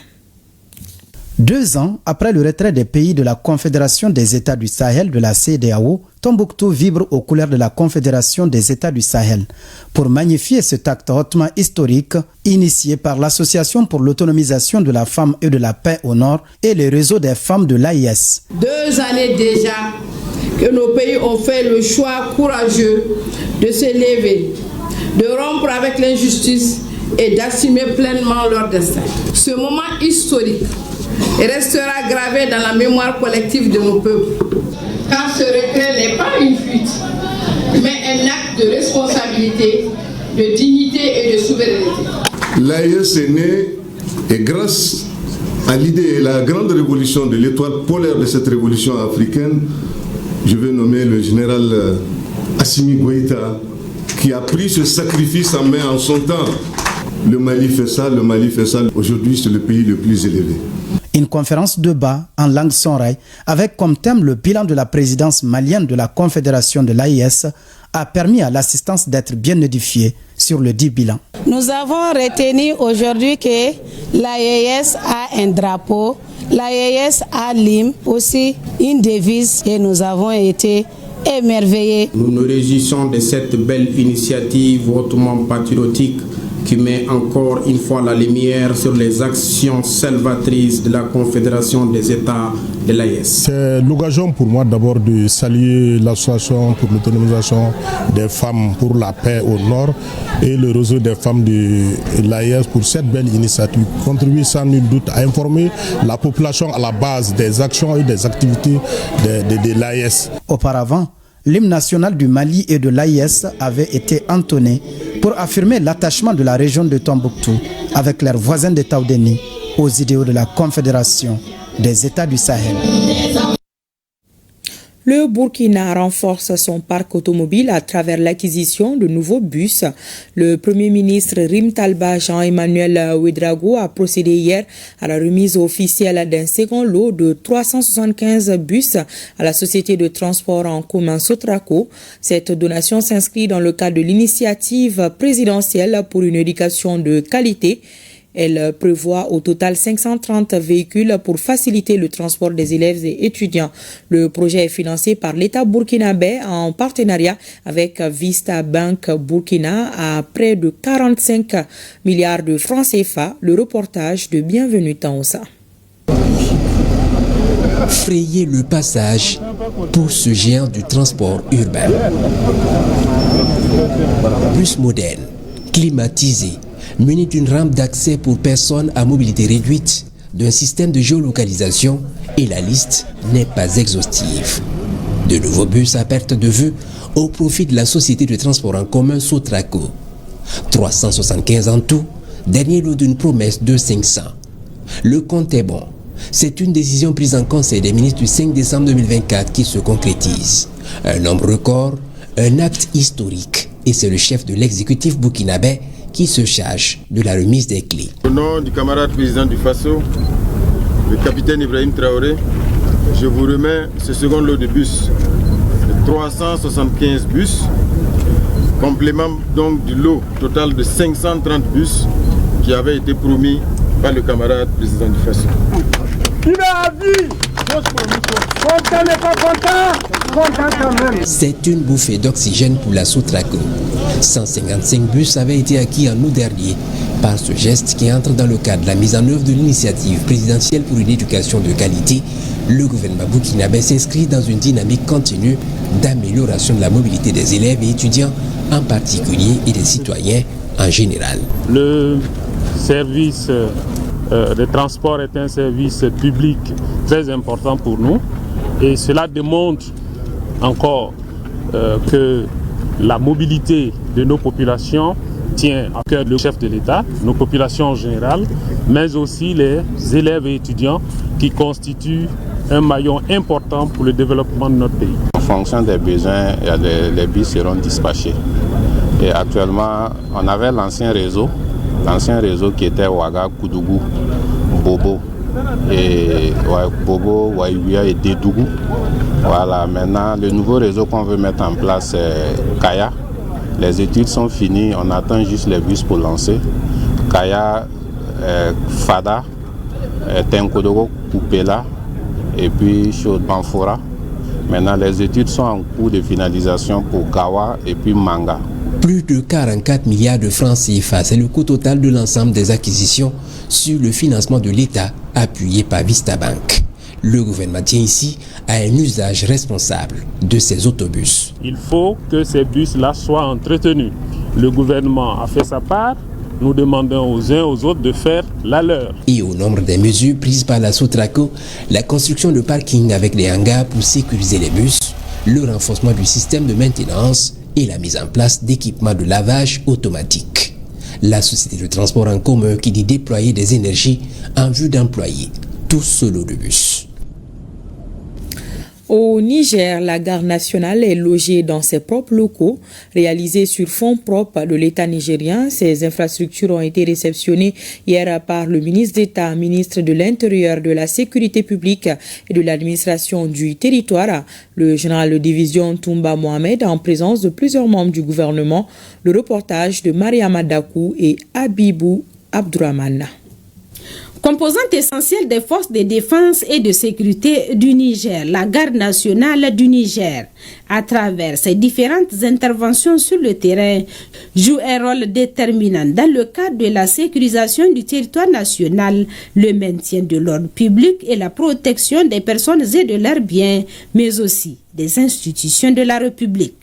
2 ans après le retrait des pays de la Confédération des États du Sahel de la CEDEAO, Tombouctou vibre aux couleurs de la Confédération des États du Sahel. Pour magnifier cet acte hautement historique, initié par l'Association pour l'autonomisation de la femme et de la paix au Nord et le réseau des femmes de l'AIS. 2 années déjà que nos pays ont fait le choix courageux de se lever, de rompre avec l'injustice et d'assumer pleinement leur destin. Ce moment historique restera gravé dans la mémoire collective de nos peuples. Car ce retrait n'est pas une fuite, mais un acte de responsabilité, de dignité et de souveraineté. L'AIS est né et grâce à l'idée et la grande révolution de l'étoile polaire de cette révolution africaine, je vais nommer le général Assimi Goïta, qui a pris ce sacrifice en main en son temps. Le Mali fait ça, le Mali fait ça. Aujourd'hui, c'est le pays le plus élevé. Une conférence de bas en langue sonraï avec comme thème le bilan de la présidence malienne de la Confédération de l'AIS a permis à l'assistance d'être bien édifiée sur le dit bilan. Nous avons retenu aujourd'hui que l'AIS a un drapeau, l'AIS a l'hymne, aussi une devise et nous avons été émerveillés. Nous nous réjouissons de cette belle initiative hautement patriotique qui met encore une fois la lumière sur les actions salvatrices de la Confédération des États de l'AIS. C'est l'occasion pour moi d'abord de saluer l'Association pour l'autonomisation des femmes pour la paix au Nord et le réseau des femmes de l'AIS pour cette belle initiative. Contribuer sans nul doute à informer la population à la base des actions et des activités de l'AIS. Auparavant, l'hymne national du Mali et de l'AIS avait été entonné pour affirmer l'attachement de la région de Tombouctou avec leurs voisins de Taoudéni aux idéaux de la Confédération des États du Sahel. Le Burkina renforce son parc automobile à travers l'acquisition de nouveaux bus. Le Premier ministre Rim Talba Jean-Emmanuel Ouedraogo a procédé hier à la remise officielle d'un second lot de 375 bus à la société de transport en commun Sotraco. Cette donation s'inscrit dans le cadre de l'initiative présidentielle pour une éducation de qualité. Elle prévoit au total 530 véhicules pour faciliter le transport des élèves et étudiants. Le projet est financé par l'État burkinabé en partenariat avec Vista Bank Burkina à près de 45 milliards de francs CFA. Le reportage de Bienvenue Taonsa. Frayer le passage pour ce géant du transport urbain. Bus moderne, climatisé, muni d'une rampe d'accès pour personnes à mobilité réduite, d'un système de géolocalisation, et la liste n'est pas exhaustive. De nouveaux bus à perte de vue au profit de la société de transport en commun Sotraco. 375 en tout, dernier lot d'une promesse de 500. Le compte est bon. C'est une décision prise en Conseil des ministres du 5 décembre 2024 qui se concrétise. Un nombre record, un acte historique, et c'est le chef de l'exécutif burkinabé qui se charge de la remise des clés. Au nom du camarade président du Faso, le capitaine Ibrahim Traoré, je vous remets ce second lot de bus, 375 bus, complément donc du lot total de 530 bus qui avait été promis par le camarade président du Faso. Content n'est pas content, content quand même. C'est une bouffée d'oxygène pour la Sotraco. 155 bus avaient été acquis en août dernier par ce geste qui entre dans le cadre de la mise en œuvre de l'initiative présidentielle pour une éducation de qualité. Le gouvernement burkinabé s'inscrit dans une dynamique continue d'amélioration de la mobilité des élèves et étudiants en particulier et des citoyens en général. Le service de transport est un service public très important pour nous et cela démontre encore que la mobilité de nos populations tient à cœur le chef de l'État, nos populations en général, mais aussi les élèves et étudiants qui constituent un maillon important pour le développement de notre pays. En fonction des besoins, les bus seront dispatchés. Et actuellement, on avait l'ancien réseau qui était Ouaga, Koudougou, Bobo, et Bobo, Waïouia et Dédougou. Voilà, maintenant le nouveau réseau qu'on veut mettre en place c'est Kaya. Les études sont finies, on attend juste les bus pour lancer. Kaya, Fada Tenkodogo, Koupela et puis Chaud-Banfora. Maintenant, les études sont en cours de finalisation pour Kawa et puis Manga. Plus de 44 milliards de francs CFA, c'est le coût total de l'ensemble des acquisitions sur le financement de l'État appuyé par Vista Bank. Le gouvernement tient ici à un usage responsable de ces autobus. Il faut que ces bus-là soient entretenus. Le gouvernement a fait sa part. Nous demandons aux uns aux autres de faire la leur. Et au nombre des mesures prises par la Sotraco, la construction de parkings avec des hangars pour sécuriser les bus, le renforcement du système de maintenance et la mise en place d'équipements de lavage automatique. La société de transport en commun qui dit déployer des énergies en vue d'employer tout ce lot de bus. Au Niger, la gare nationale est logée dans ses propres locaux, réalisés sur fonds propres de l'État nigérien. Ces infrastructures ont été réceptionnées hier par le ministre d'État, ministre de l'Intérieur, de la Sécurité publique et de l'administration du territoire, le général de division Toumba Mohamed, en présence de plusieurs membres du gouvernement. Le reportage de Mariama Dakou et Abibou Abdourahmane. Composante essentielle des forces de défense et de sécurité du Niger, la garde nationale du Niger, à travers ses différentes interventions sur le terrain, joue un rôle déterminant dans le cadre de la sécurisation du territoire national, le maintien de l'ordre public et la protection des personnes et de leurs biens, mais aussi des institutions de la République.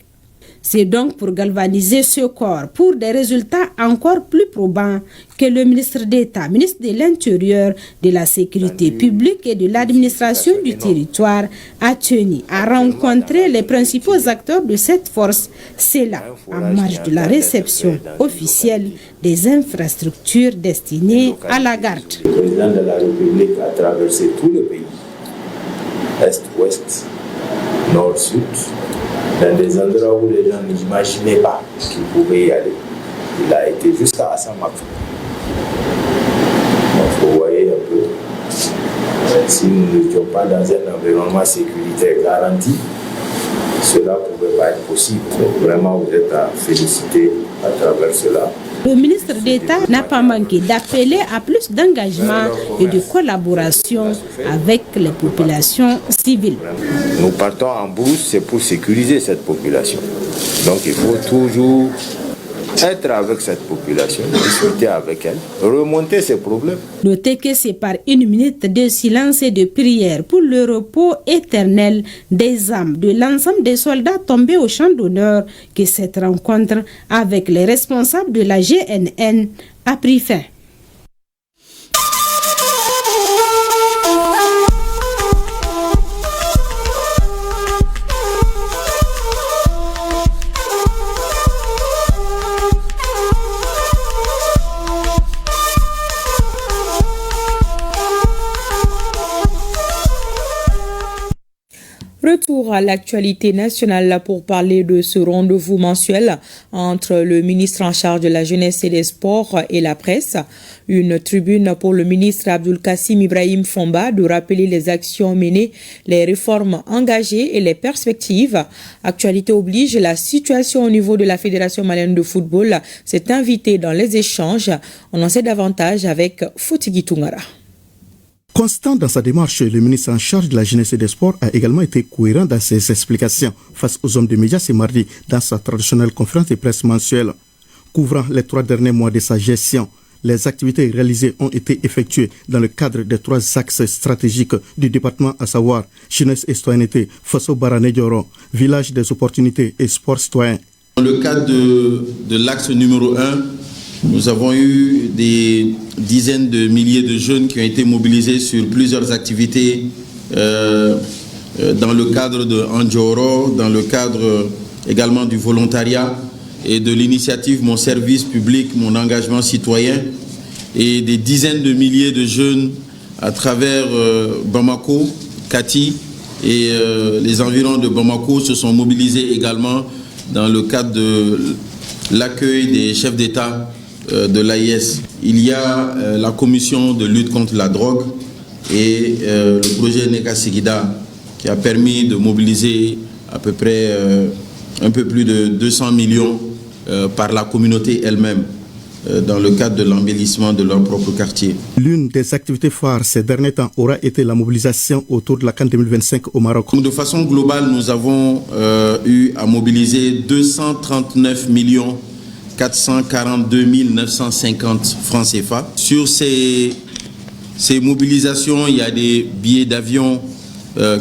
C'est donc pour galvaniser ce corps pour des résultats encore plus probants que le ministre d'État, ministre de l'Intérieur, de la Sécurité publique et de l'administration du territoire a tenu à rencontrer les principaux acteurs de cette force. C'est là, en marge de la réception officielle des infrastructures destinées à la garde. Le président de la République a traversé tout le pays, est-ouest, nord-sud, dans des endroits où les gens n'imaginaient pas qu'ils pouvaient y aller. Il a été jusqu'à Assamaka. Donc vous voyez un peu, si nous n'étions pas dans un environnement sécuritaire garanti, cela ne pouvait pas être possible. Donc vraiment, vous êtes à féliciter à travers cela. Le ministre d'État n'a pas manqué d'appeler à plus d'engagement et de collaboration avec les populations civiles. Nous partons en brousse, c'est pour sécuriser cette population. Donc il faut toujours être avec cette population, discuter avec elle, remonter ses problèmes. Notez que c'est par une minute de silence et de prière pour le repos éternel des âmes de l'ensemble des soldats tombés au champ d'honneur que cette rencontre avec les responsables de la GNN a pris fin. Retour à l'actualité nationale pour parler de ce rendez-vous mensuel entre le ministre en charge de la jeunesse et des sports et la presse. Une tribune pour le ministre Abdoul Kassim Ibrahim Fomba de rappeler les actions menées, les réformes engagées et les perspectives. Actualité oblige, la situation au niveau de la Fédération malienne de football s'est invitée dans les échanges. On en sait davantage avec Foutigui Tungara. Constant dans sa démarche, le ministre en charge de la jeunesse et des sports a également été cohérent dans ses explications face aux hommes de médias ce mardi dans sa traditionnelle conférence de presse mensuelle. Couvrant les 3 derniers mois de sa gestion, les activités réalisées ont été effectuées dans le cadre des 3 axes stratégiques du département, à savoir jeunesse et citoyenneté, Faso Baranedjoro, village des opportunités et sport citoyen. Dans le cadre de l'axe numéro 1, nous avons eu des dizaines de milliers de jeunes qui ont été mobilisés sur plusieurs activités dans le cadre de Andjoro, dans le cadre également du volontariat et de l'initiative Mon service public, mon engagement citoyen, et des dizaines de milliers de jeunes à travers Bamako, Kati et les environs de Bamako se sont mobilisés également dans le cadre de l'accueil des chefs d'État de l'AIS. Il y a la commission de lutte contre la drogue et le projet Neka Sigida qui a permis de mobiliser à peu près un peu plus de 200 millions par la communauté elle-même. dans le cadre de l'embellissement de leur propre quartier. L'une des activités phares ces derniers temps aura été la mobilisation autour de la CAN 2025 au Maroc. De façon globale, nous avons eu à mobiliser 239 442 950 francs CFA. Sur ces mobilisations, il y a des billets d'avion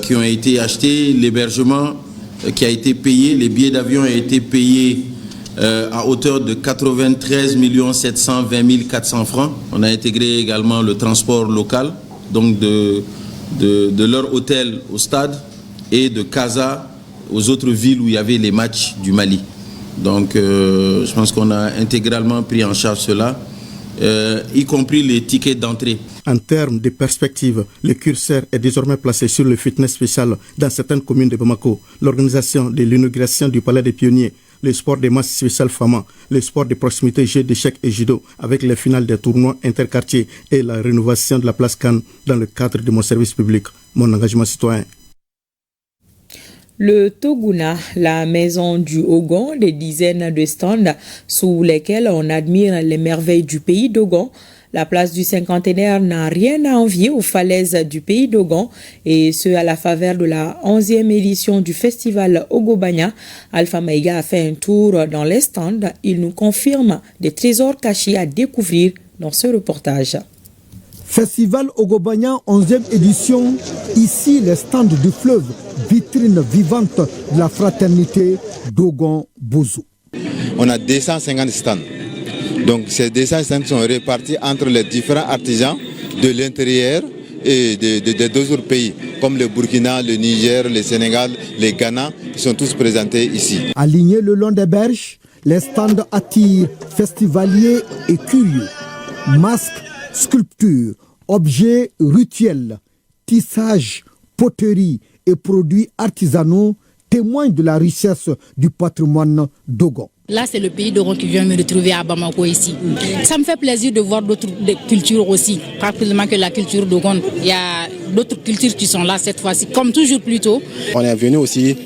qui ont été achetés, l'hébergement qui a été payé, les billets d'avion ont été payés à hauteur de 93 720 400 francs. On a intégré également le transport local, donc de leur hôtel au stade et de Casa aux autres villes où il y avait les matchs du Mali. Donc je pense qu'on a intégralement pris en charge cela, y compris les tickets d'entrée. En termes de perspective, le curseur est désormais placé sur le fitness spécial dans certaines communes de Bamako, l'organisation de l'inauguration du Palais des Pionniers, le sport des masses spéciales FAMA, le sport de proximité jeux d'échecs et judo avec les finales des tournois interquartiers et la rénovation de la place Cannes dans le cadre de mon service public, mon engagement citoyen. Le Toguna, la maison du Ogon, des dizaines de stands sous lesquels on admire les merveilles du pays d'Ogon. La place du cinquantenaire n'a rien à envier aux falaises du pays d'Ogon, et ce à la faveur de la 11e édition du festival Ogobanya. Alpha Maïga a fait un tour dans les stands. Il nous confirme des trésors cachés à découvrir dans ce reportage. Festival Ogobanya 11e édition, ici les stands du fleuve, vitrine vivante de la fraternité Dogon-Bozo. On a 250 stands. Donc ces 200 stands sont répartis entre les différents artisans de l'intérieur et d'autres pays, comme le Burkina, le Niger, le Sénégal, le Ghana, qui sont tous présentés ici. Alignés le long des berges, les stands attirent festivaliers et curieux. Masques, sculptures, objets rituels, tissages, poteries et produits artisanaux témoignent de la richesse du patrimoine Dogon. Là, c'est le pays d'Ogon qui vient me retrouver à Bamako ici. Ça me fait plaisir de voir d'autres cultures aussi, pas seulement que la culture d'Ogon. Il y a d'autres cultures qui sont là cette fois-ci, comme toujours plus tôt. On est venu aussi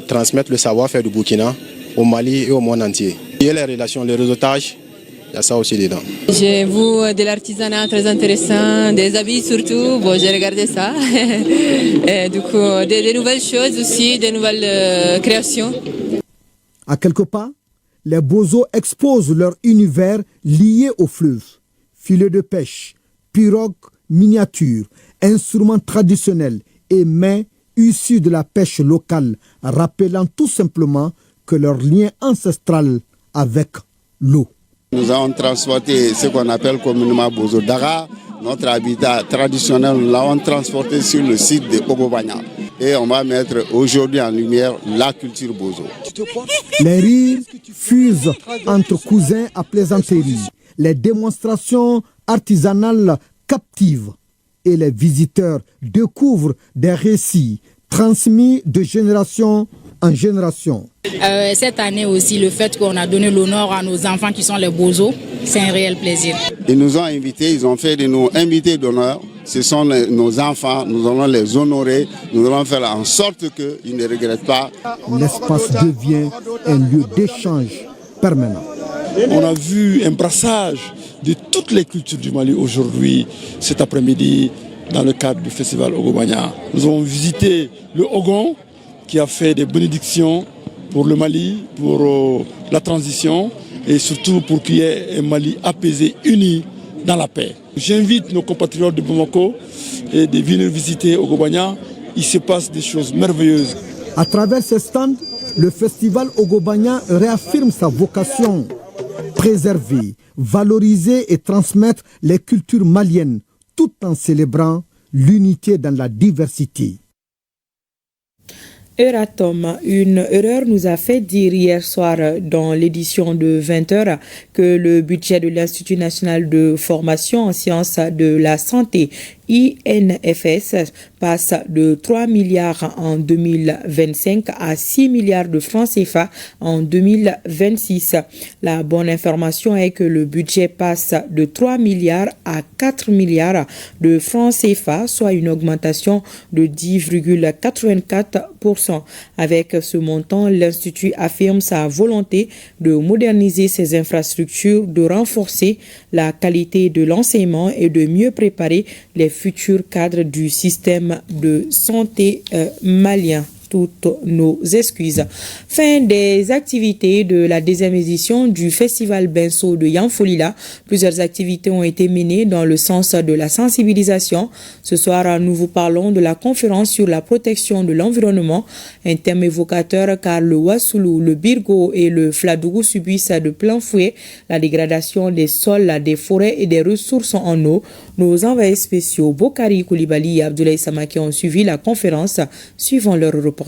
transmettre le savoir-faire du Burkina au Mali et au monde entier. Il y a les relations, les réseautages, il y a ça aussi dedans. J'ai vu de l'artisanat très intéressant, des habits surtout, bon, j'ai regardé ça. Et du coup, des nouvelles choses aussi, des nouvelles créations. À quelques pas, les Bozo exposent leur univers lié au fleuve. Filets de pêche, pirogues miniatures, instruments traditionnels et mets issus de la pêche locale, rappelant tout simplement que leur lien ancestral avec l'eau. Nous avons transporté ce qu'on appelle communément Bozo Daga, notre habitat traditionnel, nous l'avons transporté sur le site de Ogobanya. Et on va mettre aujourd'hui en lumière la culture Bozo. Les rires fusent entre cousins à plaisanterie. Les démonstrations artisanales captivent et les visiteurs découvrent des récits transmis de génération en génération. Cette année aussi, le fait qu'on a donné l'honneur à nos enfants qui sont les Bozo, c'est un réel plaisir. Ils nous ont invités, ils ont fait de nous invités d'honneur. Ce sont nos enfants, nous allons les honorer, nous allons faire en sorte qu'ils ne regrettent pas. L'espace devient un lieu d'échange permanent. On a vu un brassage de toutes les cultures du Mali aujourd'hui, cet après-midi, dans le cadre du festival Ogobanya. Nous avons visité le Ogon, qui a fait des bénédictions pour le Mali, pour la transition et surtout pour qu'il y ait un Mali apaisé, uni dans la paix. J'invite nos compatriotes de Bamako et de venir visiter Ogobanya. Il se passe des choses merveilleuses. À travers ces stands, le festival Ogobanya réaffirme sa vocation, préserver, valoriser et transmettre les cultures maliennes tout en célébrant l'unité dans la diversité. Euratom, une erreur nous a fait dire hier soir dans l'édition de 20h que le budget de l'Institut national de formation en sciences de la santé INFS passe de 3 milliards en 2025 à 6 milliards de francs CFA en 2026. La bonne information est que le budget passe de 3 milliards à 4 milliards de francs CFA, soit une augmentation de 10,84%. Avec ce montant, l'Institut affirme sa volonté de moderniser ses infrastructures, de renforcer la qualité de l'enseignement et de mieux préparer les futurs cadres du système de santé malien. Toutes nos excuses. Fin des activités de la deuxième édition du Festival Benso de Yanfolila. Plusieurs activités ont été menées dans le sens de la sensibilisation. Ce soir, nous vous parlons de la conférence sur la protection de l'environnement, un thème évocateur car le Wassoulou, le Birgo et le Fladougou subissent de plein fouet la dégradation des sols, des forêts et des ressources en eau. Nos envoyés spéciaux Bokari Koulibaly et Abdoulaye Samaki ont suivi la conférence, suivant leur reportage.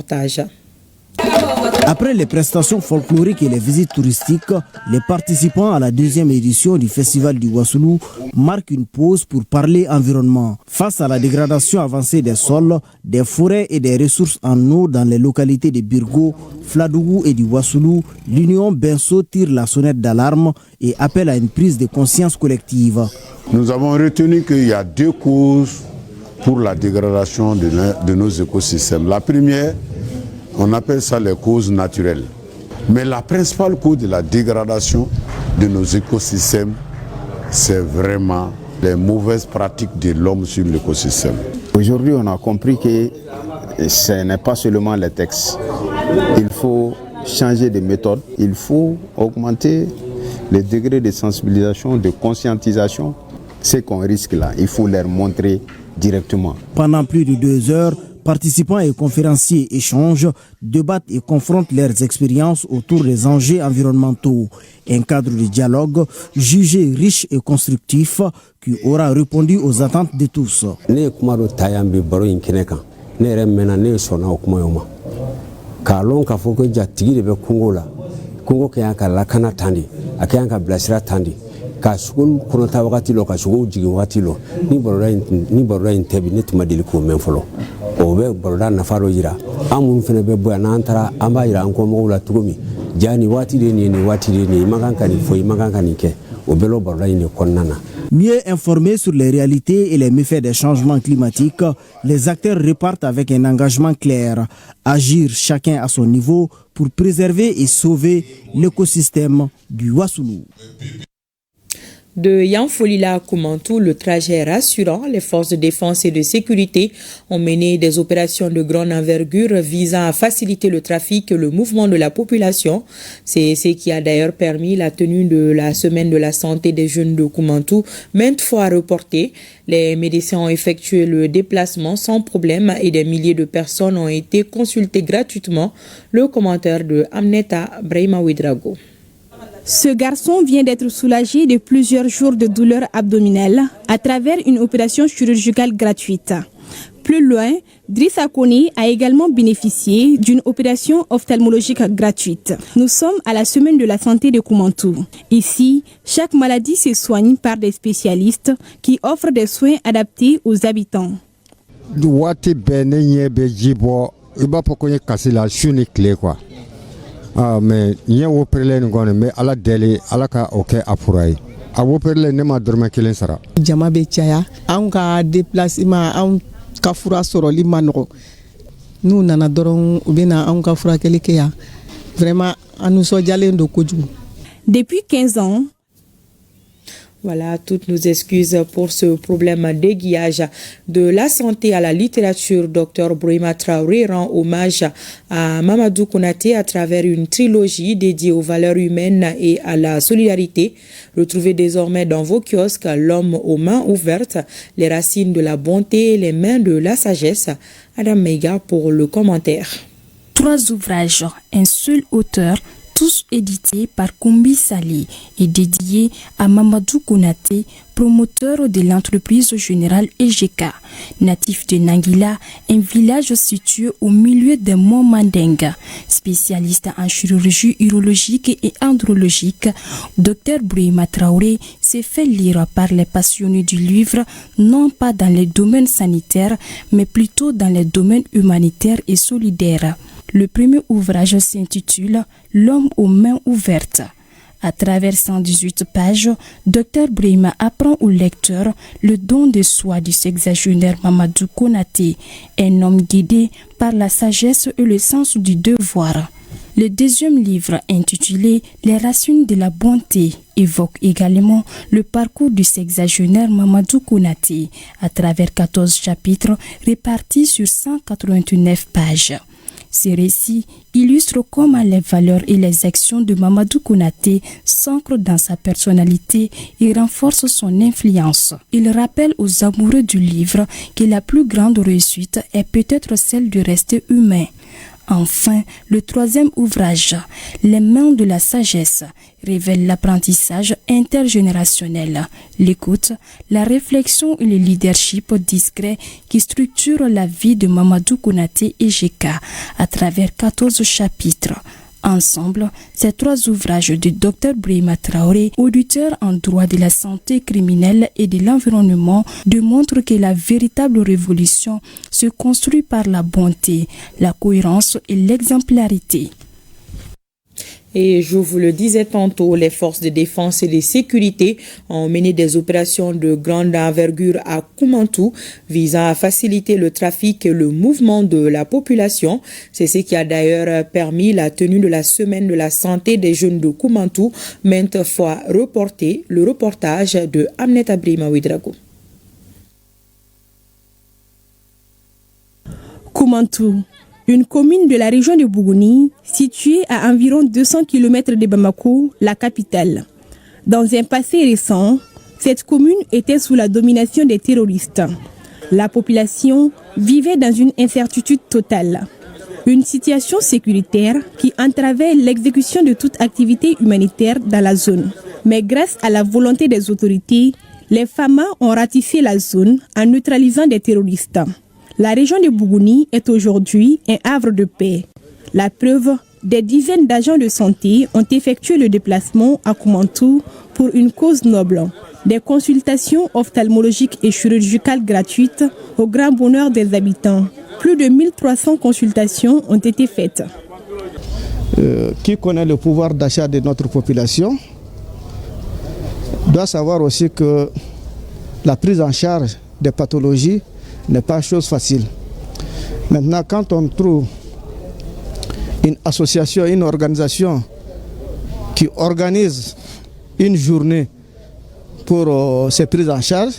Après les prestations folkloriques et les visites touristiques, les participants à la deuxième édition du Festival du Wassoulou marquent une pause pour parler environnement. Face à la dégradation avancée des sols, des forêts et des ressources en eau dans les localités de Birgo, Fladougou et du Wassoulou, l'Union Benso tire la sonnette d'alarme et appelle à une prise de conscience collective. Nous avons retenu qu'il y a deux causes pour la dégradation de nos écosystèmes. La première, on appelle ça les causes naturelles. Mais la principale cause de la dégradation de nos écosystèmes, c'est vraiment les mauvaises pratiques de l'homme sur l'écosystème. Aujourd'hui, on a compris que ce n'est pas seulement les textes. Il faut changer de méthode, il faut augmenter les degrés de sensibilisation, de conscientisation. Ce qu'on risque là, il faut leur montrer directement. Pendant plus de 2 heures, participants et conférenciers échangent, débattent et confrontent leurs expériences autour des enjeux environnementaux. Un cadre de dialogue jugé riche et constructif qui aura répondu aux attentes de tous. ka sugul kunata wakati lo ka sugu jigi wakati lo ni boroda in tebi ne tuma deli ko men folo o be boroda nafaro yira amun fene be boya nan tara amba yira an ko mo la tugumi jani wati de ni wati de ni magan kan foi magan kan ke o belo boroda in konnana. Mieux informés sur les réalités et les méfaits des changements climatiques, les acteurs repartent avec un engagement clair, agir chacun à son niveau pour préserver et sauver l'écosystème du Wassoulou. De Yanfolila à Koumantou, le trajet est rassurant. Les forces de défense et de sécurité ont mené des opérations de grande envergure visant à faciliter le trafic et le mouvement de la population. C'est ce qui a d'ailleurs permis la tenue de la semaine de la santé des jeunes de Koumantou, maintes fois reportée. Les médecins ont effectué le déplacement sans problème et des milliers de personnes ont été consultées gratuitement. Le commentaire de Amneta Brahima Ouedraogo. Ce garçon vient d'être soulagé de plusieurs jours de douleurs abdominales à travers une opération chirurgicale gratuite. Plus loin, Drissa Koni a également bénéficié d'une opération ophtalmologique gratuite. Nous sommes à la semaine de la santé de Koumantou. Ici, chaque maladie se soigne par des spécialistes qui offrent des soins adaptés aux habitants. Mais il y a un problème, mais à la délai, à la cas, ok, à pourrailler. A wopere ne ma dorma kelen sara. Jama be caya, an ka déplacement, an ka fura soroli ma nɔgɔ. N'u nana dɔrɔn u bɛ na an ka furakɛli kɛ yan. Vraiment, an nisɔndiyalen don kojugu. Depuis 15 ans, voilà, toutes nos excuses pour ce problème d'aiguillage. De la santé à la littérature, Dr Brahima Traoré rend hommage à Mamadou Konaté à travers une trilogie dédiée aux valeurs humaines et à la solidarité. Retrouvez désormais dans vos kiosques L'homme aux mains ouvertes, les racines de la bonté, les mains de la sagesse. Adam Meiga pour le commentaire. 3 ouvrages, un seul auteur, tous édités par Koumbi Saleh et dédiés à Mamadou Konaté, promoteur de l'entreprise générale EGK. Natif de Nangila, un village situé au milieu des monts Mandinga. Spécialiste en chirurgie urologique et andrologique, Dr Brahima Traoré s'est fait lire par les passionnés du livre, non pas dans les domaines sanitaires, mais plutôt dans les domaines humanitaires et solidaires. Le premier ouvrage s'intitule « L'homme aux mains ouvertes ». À travers 118 pages, Dr Brahima apprend au lecteur le don de soi du sexagénaire Mamadou Konaté, un homme guidé par la sagesse et le sens du devoir. Le deuxième livre, intitulé « Les racines de la bonté », évoque également le parcours du sexagénaire Mamadou Konaté, à travers 14 chapitres répartis sur 189 pages. Ces récits illustrent comment les valeurs et les actions de Mamadou Konaté s'ancrent dans sa personnalité et renforcent son influence. Il rappelle aux amoureux du livre que la plus grande réussite est peut-être celle de rester humain. Enfin, le troisième ouvrage, Les mains de la sagesse, révèle l'apprentissage intergénérationnel, l'écoute, la réflexion et le leadership discret qui structurent la vie de Mamadou Konaté et EGK à travers 14 chapitres. Ensemble, ces trois ouvrages de Dr Brahima Traoré, auditeur en droit de la santé criminelle et de l'environnement, démontrent que la véritable révolution se construit par la bonté, la cohérence et l'exemplarité. Et je vous le disais tantôt, les forces de défense et de sécurité ont mené des opérations de grande envergure à Koumantou visant à faciliter le trafic et le mouvement de la population. C'est ce qui a d'ailleurs permis la tenue de la semaine de la santé des jeunes de Koumantou, maintes fois reportée. Le reportage de Amnet Abrima Ouidrago. Koumantou, une commune de la région de Bougouni, située à environ 200 km de Bamako, la capitale. Dans un passé récent, cette commune était sous la domination des terroristes. La population vivait dans une incertitude totale. Une situation sécuritaire qui entravait l'exécution de toute activité humanitaire dans la zone. Mais grâce à la volonté des autorités, les FAMA ont ratifié la zone en neutralisant des terroristes. La région de Bougouni est aujourd'hui un havre de paix. La preuve, des dizaines d'agents de santé ont effectué le déplacement à Koumantou pour une cause noble. Des consultations ophtalmologiques et chirurgicales gratuites au grand bonheur des habitants. Plus de 1300 consultations ont été faites. Qui connaît le pouvoir d'achat de notre population doit savoir aussi que la prise en charge des pathologies n'est pas chose facile. Maintenant, quand on trouve une association, une organisation qui organise une journée pour ces prises en charge,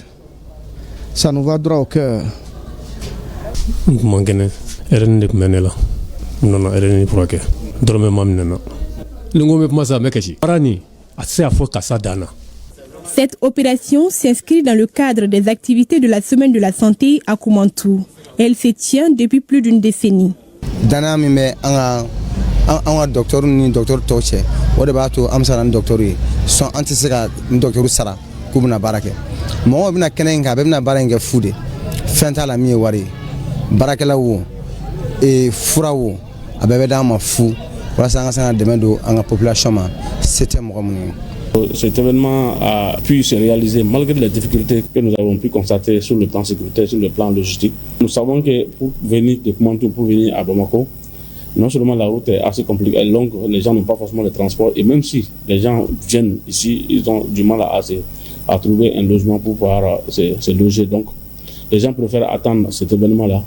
ça nous va droit au cœur. Cette opération s'inscrit dans le cadre des activités de la Semaine de la Santé à Koumantou. Elle se tient depuis plus d'une décennie. Cet événement a pu se réaliser malgré les difficultés que nous avons pu constater sur le plan sécuritaire, sur le plan logistique. Nous savons que pour venir de Koumantou, pour venir à Bamako, non seulement la route est assez compliquée, elle est longue, les gens n'ont pas forcément le transport, et même si les gens viennent ici, ils ont du mal à trouver un logement pour pouvoir se loger. Donc, les gens préfèrent attendre cet événement-là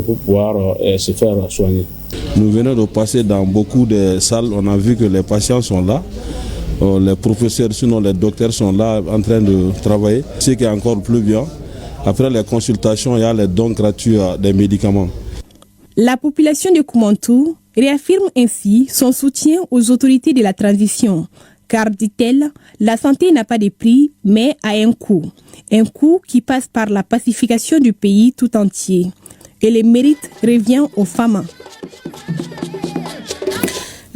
pour pouvoir se faire soigner. Nous venons de passer dans beaucoup de salles, on a vu que les patients sont là. Les professeurs, sinon les docteurs sont là en train de travailler. Ce qui est encore plus bien, après les consultations, il y a les dons gratuits des médicaments. La population de Koumantou réaffirme ainsi son soutien aux autorités de la transition. Car, dit-elle, la santé n'a pas de prix, mais a un coût. Un coût qui passe par la pacification du pays tout entier. Et le mérite revient aux femmes.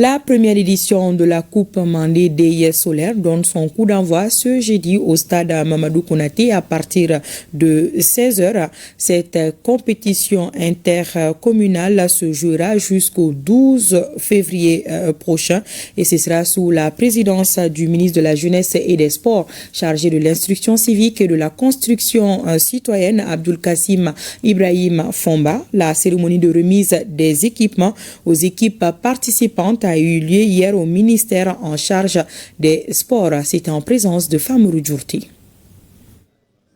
La première édition de la Coupe Mandé des Solaires donne son coup d'envoi ce jeudi au stade Mamadou Konaté à partir de 16h. Cette compétition intercommunale se jouera jusqu'au 12 février prochain et ce sera sous la présidence du ministre de la Jeunesse et des Sports chargé de l'instruction civique et de la construction citoyenne Abdul Kassim Ibrahim Fomba. La cérémonie de remise des équipements aux équipes participantes a eu lieu hier au ministère en charge des sports. C'était en présence de Famourou Djourti.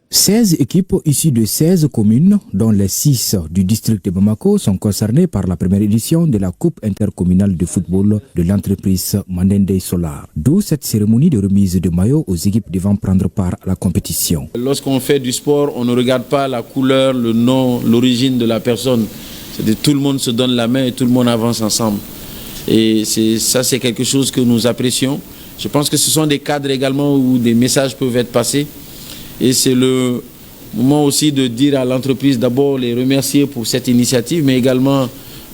16 équipes issues de 16 communes, dont les 6 du district de Bamako, sont concernées par la première édition de la Coupe intercommunale de football de l'entreprise Mandende Solar. D'où cette cérémonie de remise de maillots aux équipes devant prendre part à la compétition. Lorsqu'on fait du sport, on ne regarde pas la couleur, le nom, l'origine de la personne. C'est-à-dire tout le monde se donne la main et tout le monde avance ensemble. Et ça, c'est quelque chose que nous apprécions. Je pense que ce sont des cadres également où des messages peuvent être passés. Et c'est le moment aussi de dire à l'entreprise, d'abord les remercier pour cette initiative, mais également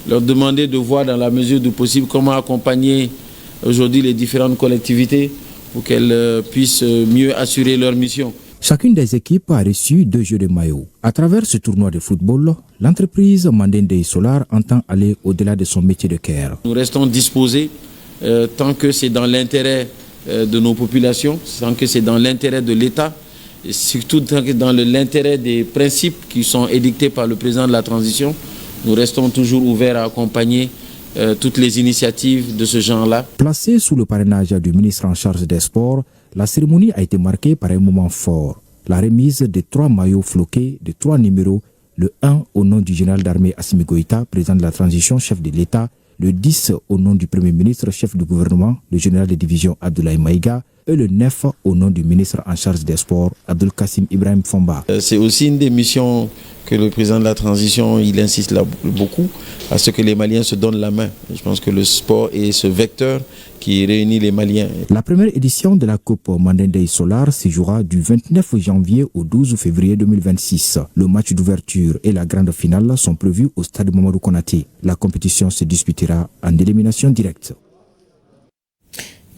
leur demander de voir dans la mesure du possible comment accompagner aujourd'hui les différentes collectivités pour qu'elles puissent mieux assurer leur mission. Chacune des équipes a reçu 2 jeux de maillot. À travers ce tournoi de football, l'entreprise Mandende Solar entend aller au-delà de son métier de cœur. Nous restons disposés, tant que c'est dans l'intérêt de nos populations, tant que c'est dans l'intérêt de l'État, et surtout tant que dans l'intérêt des principes qui sont édictés par le président de la transition, nous restons toujours ouverts à accompagner toutes les initiatives de ce genre-là. Placée sous le parrainage du ministre en charge des sports, la cérémonie a été marquée par un moment fort. La remise de 3 maillots floqués de 3 numéros, le 1 au nom du général d'armée Assimi Goïta, président de la transition, chef de l'État, le 10 au nom du Premier ministre, chef du gouvernement, le général de division Abdoulaye Maïga, et le 9 au nom du ministre en charge des sports, Abdul Kassim Ibrahim Fomba. C'est aussi une des missions que le président de la transition, il insiste là beaucoup, à ce que les Maliens se donnent la main. Je pense que le sport est ce vecteur qui réunit les Maliens. La première édition de la Coupe Mandende Solar se jouera du 29 janvier au 12 février 2026. Le match d'ouverture et la grande finale sont prévus au stade Mamadou Konaté. La compétition se disputera en élimination directe.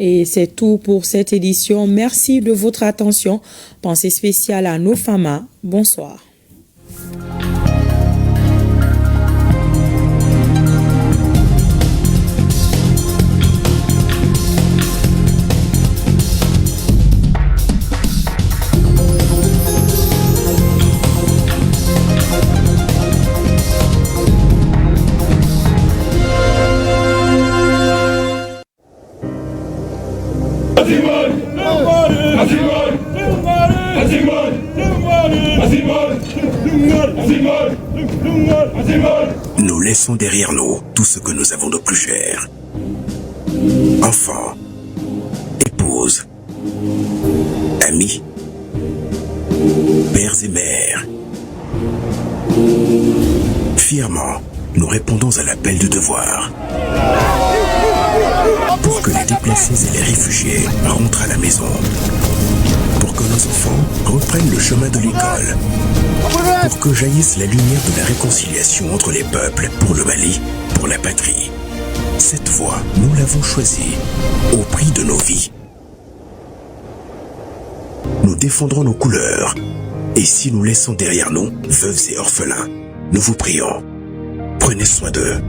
Et c'est tout pour cette édition. Merci de votre attention. Pensée spéciale à nos femmes. Bonsoir. Nous laissons derrière nous tout ce que nous avons de plus cher. Enfants, épouses, amis, pères et mères. Fièrement, nous répondons à l'appel du devoir. Pour que les déplacés et les réfugiés rentrent à la maison. Pour que nos enfants reprennent le chemin de l'école. Pour que jaillisse la lumière de la réconciliation entre les peuples, pour le Mali, pour la patrie. Cette voie, nous l'avons choisie, au prix de nos vies. Nous défendrons nos couleurs, et si nous laissons derrière nous veuves et orphelins, nous vous prions, prenez soin d'eux.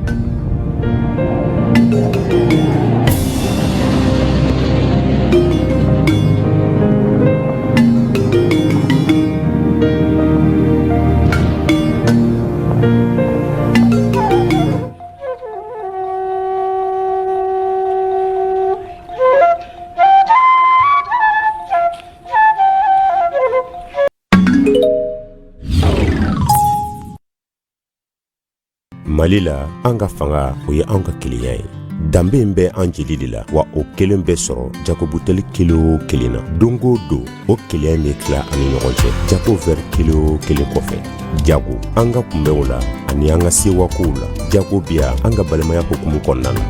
Mali la an ka fanga o ye an ka keleya ye danbe in bɛ an jeli de la wa o kelen bɛ sɔrɔ jakobuteli kelen o kelen na don o don o keleya in bɛ tila ani ɲɔgɔn cɛ jako vɛri kelen o kelen kɔfɛ jago an ka kunbɛnw la ani an ka sewakow la jago biya an ka balimaya hukumu kɔnɔna na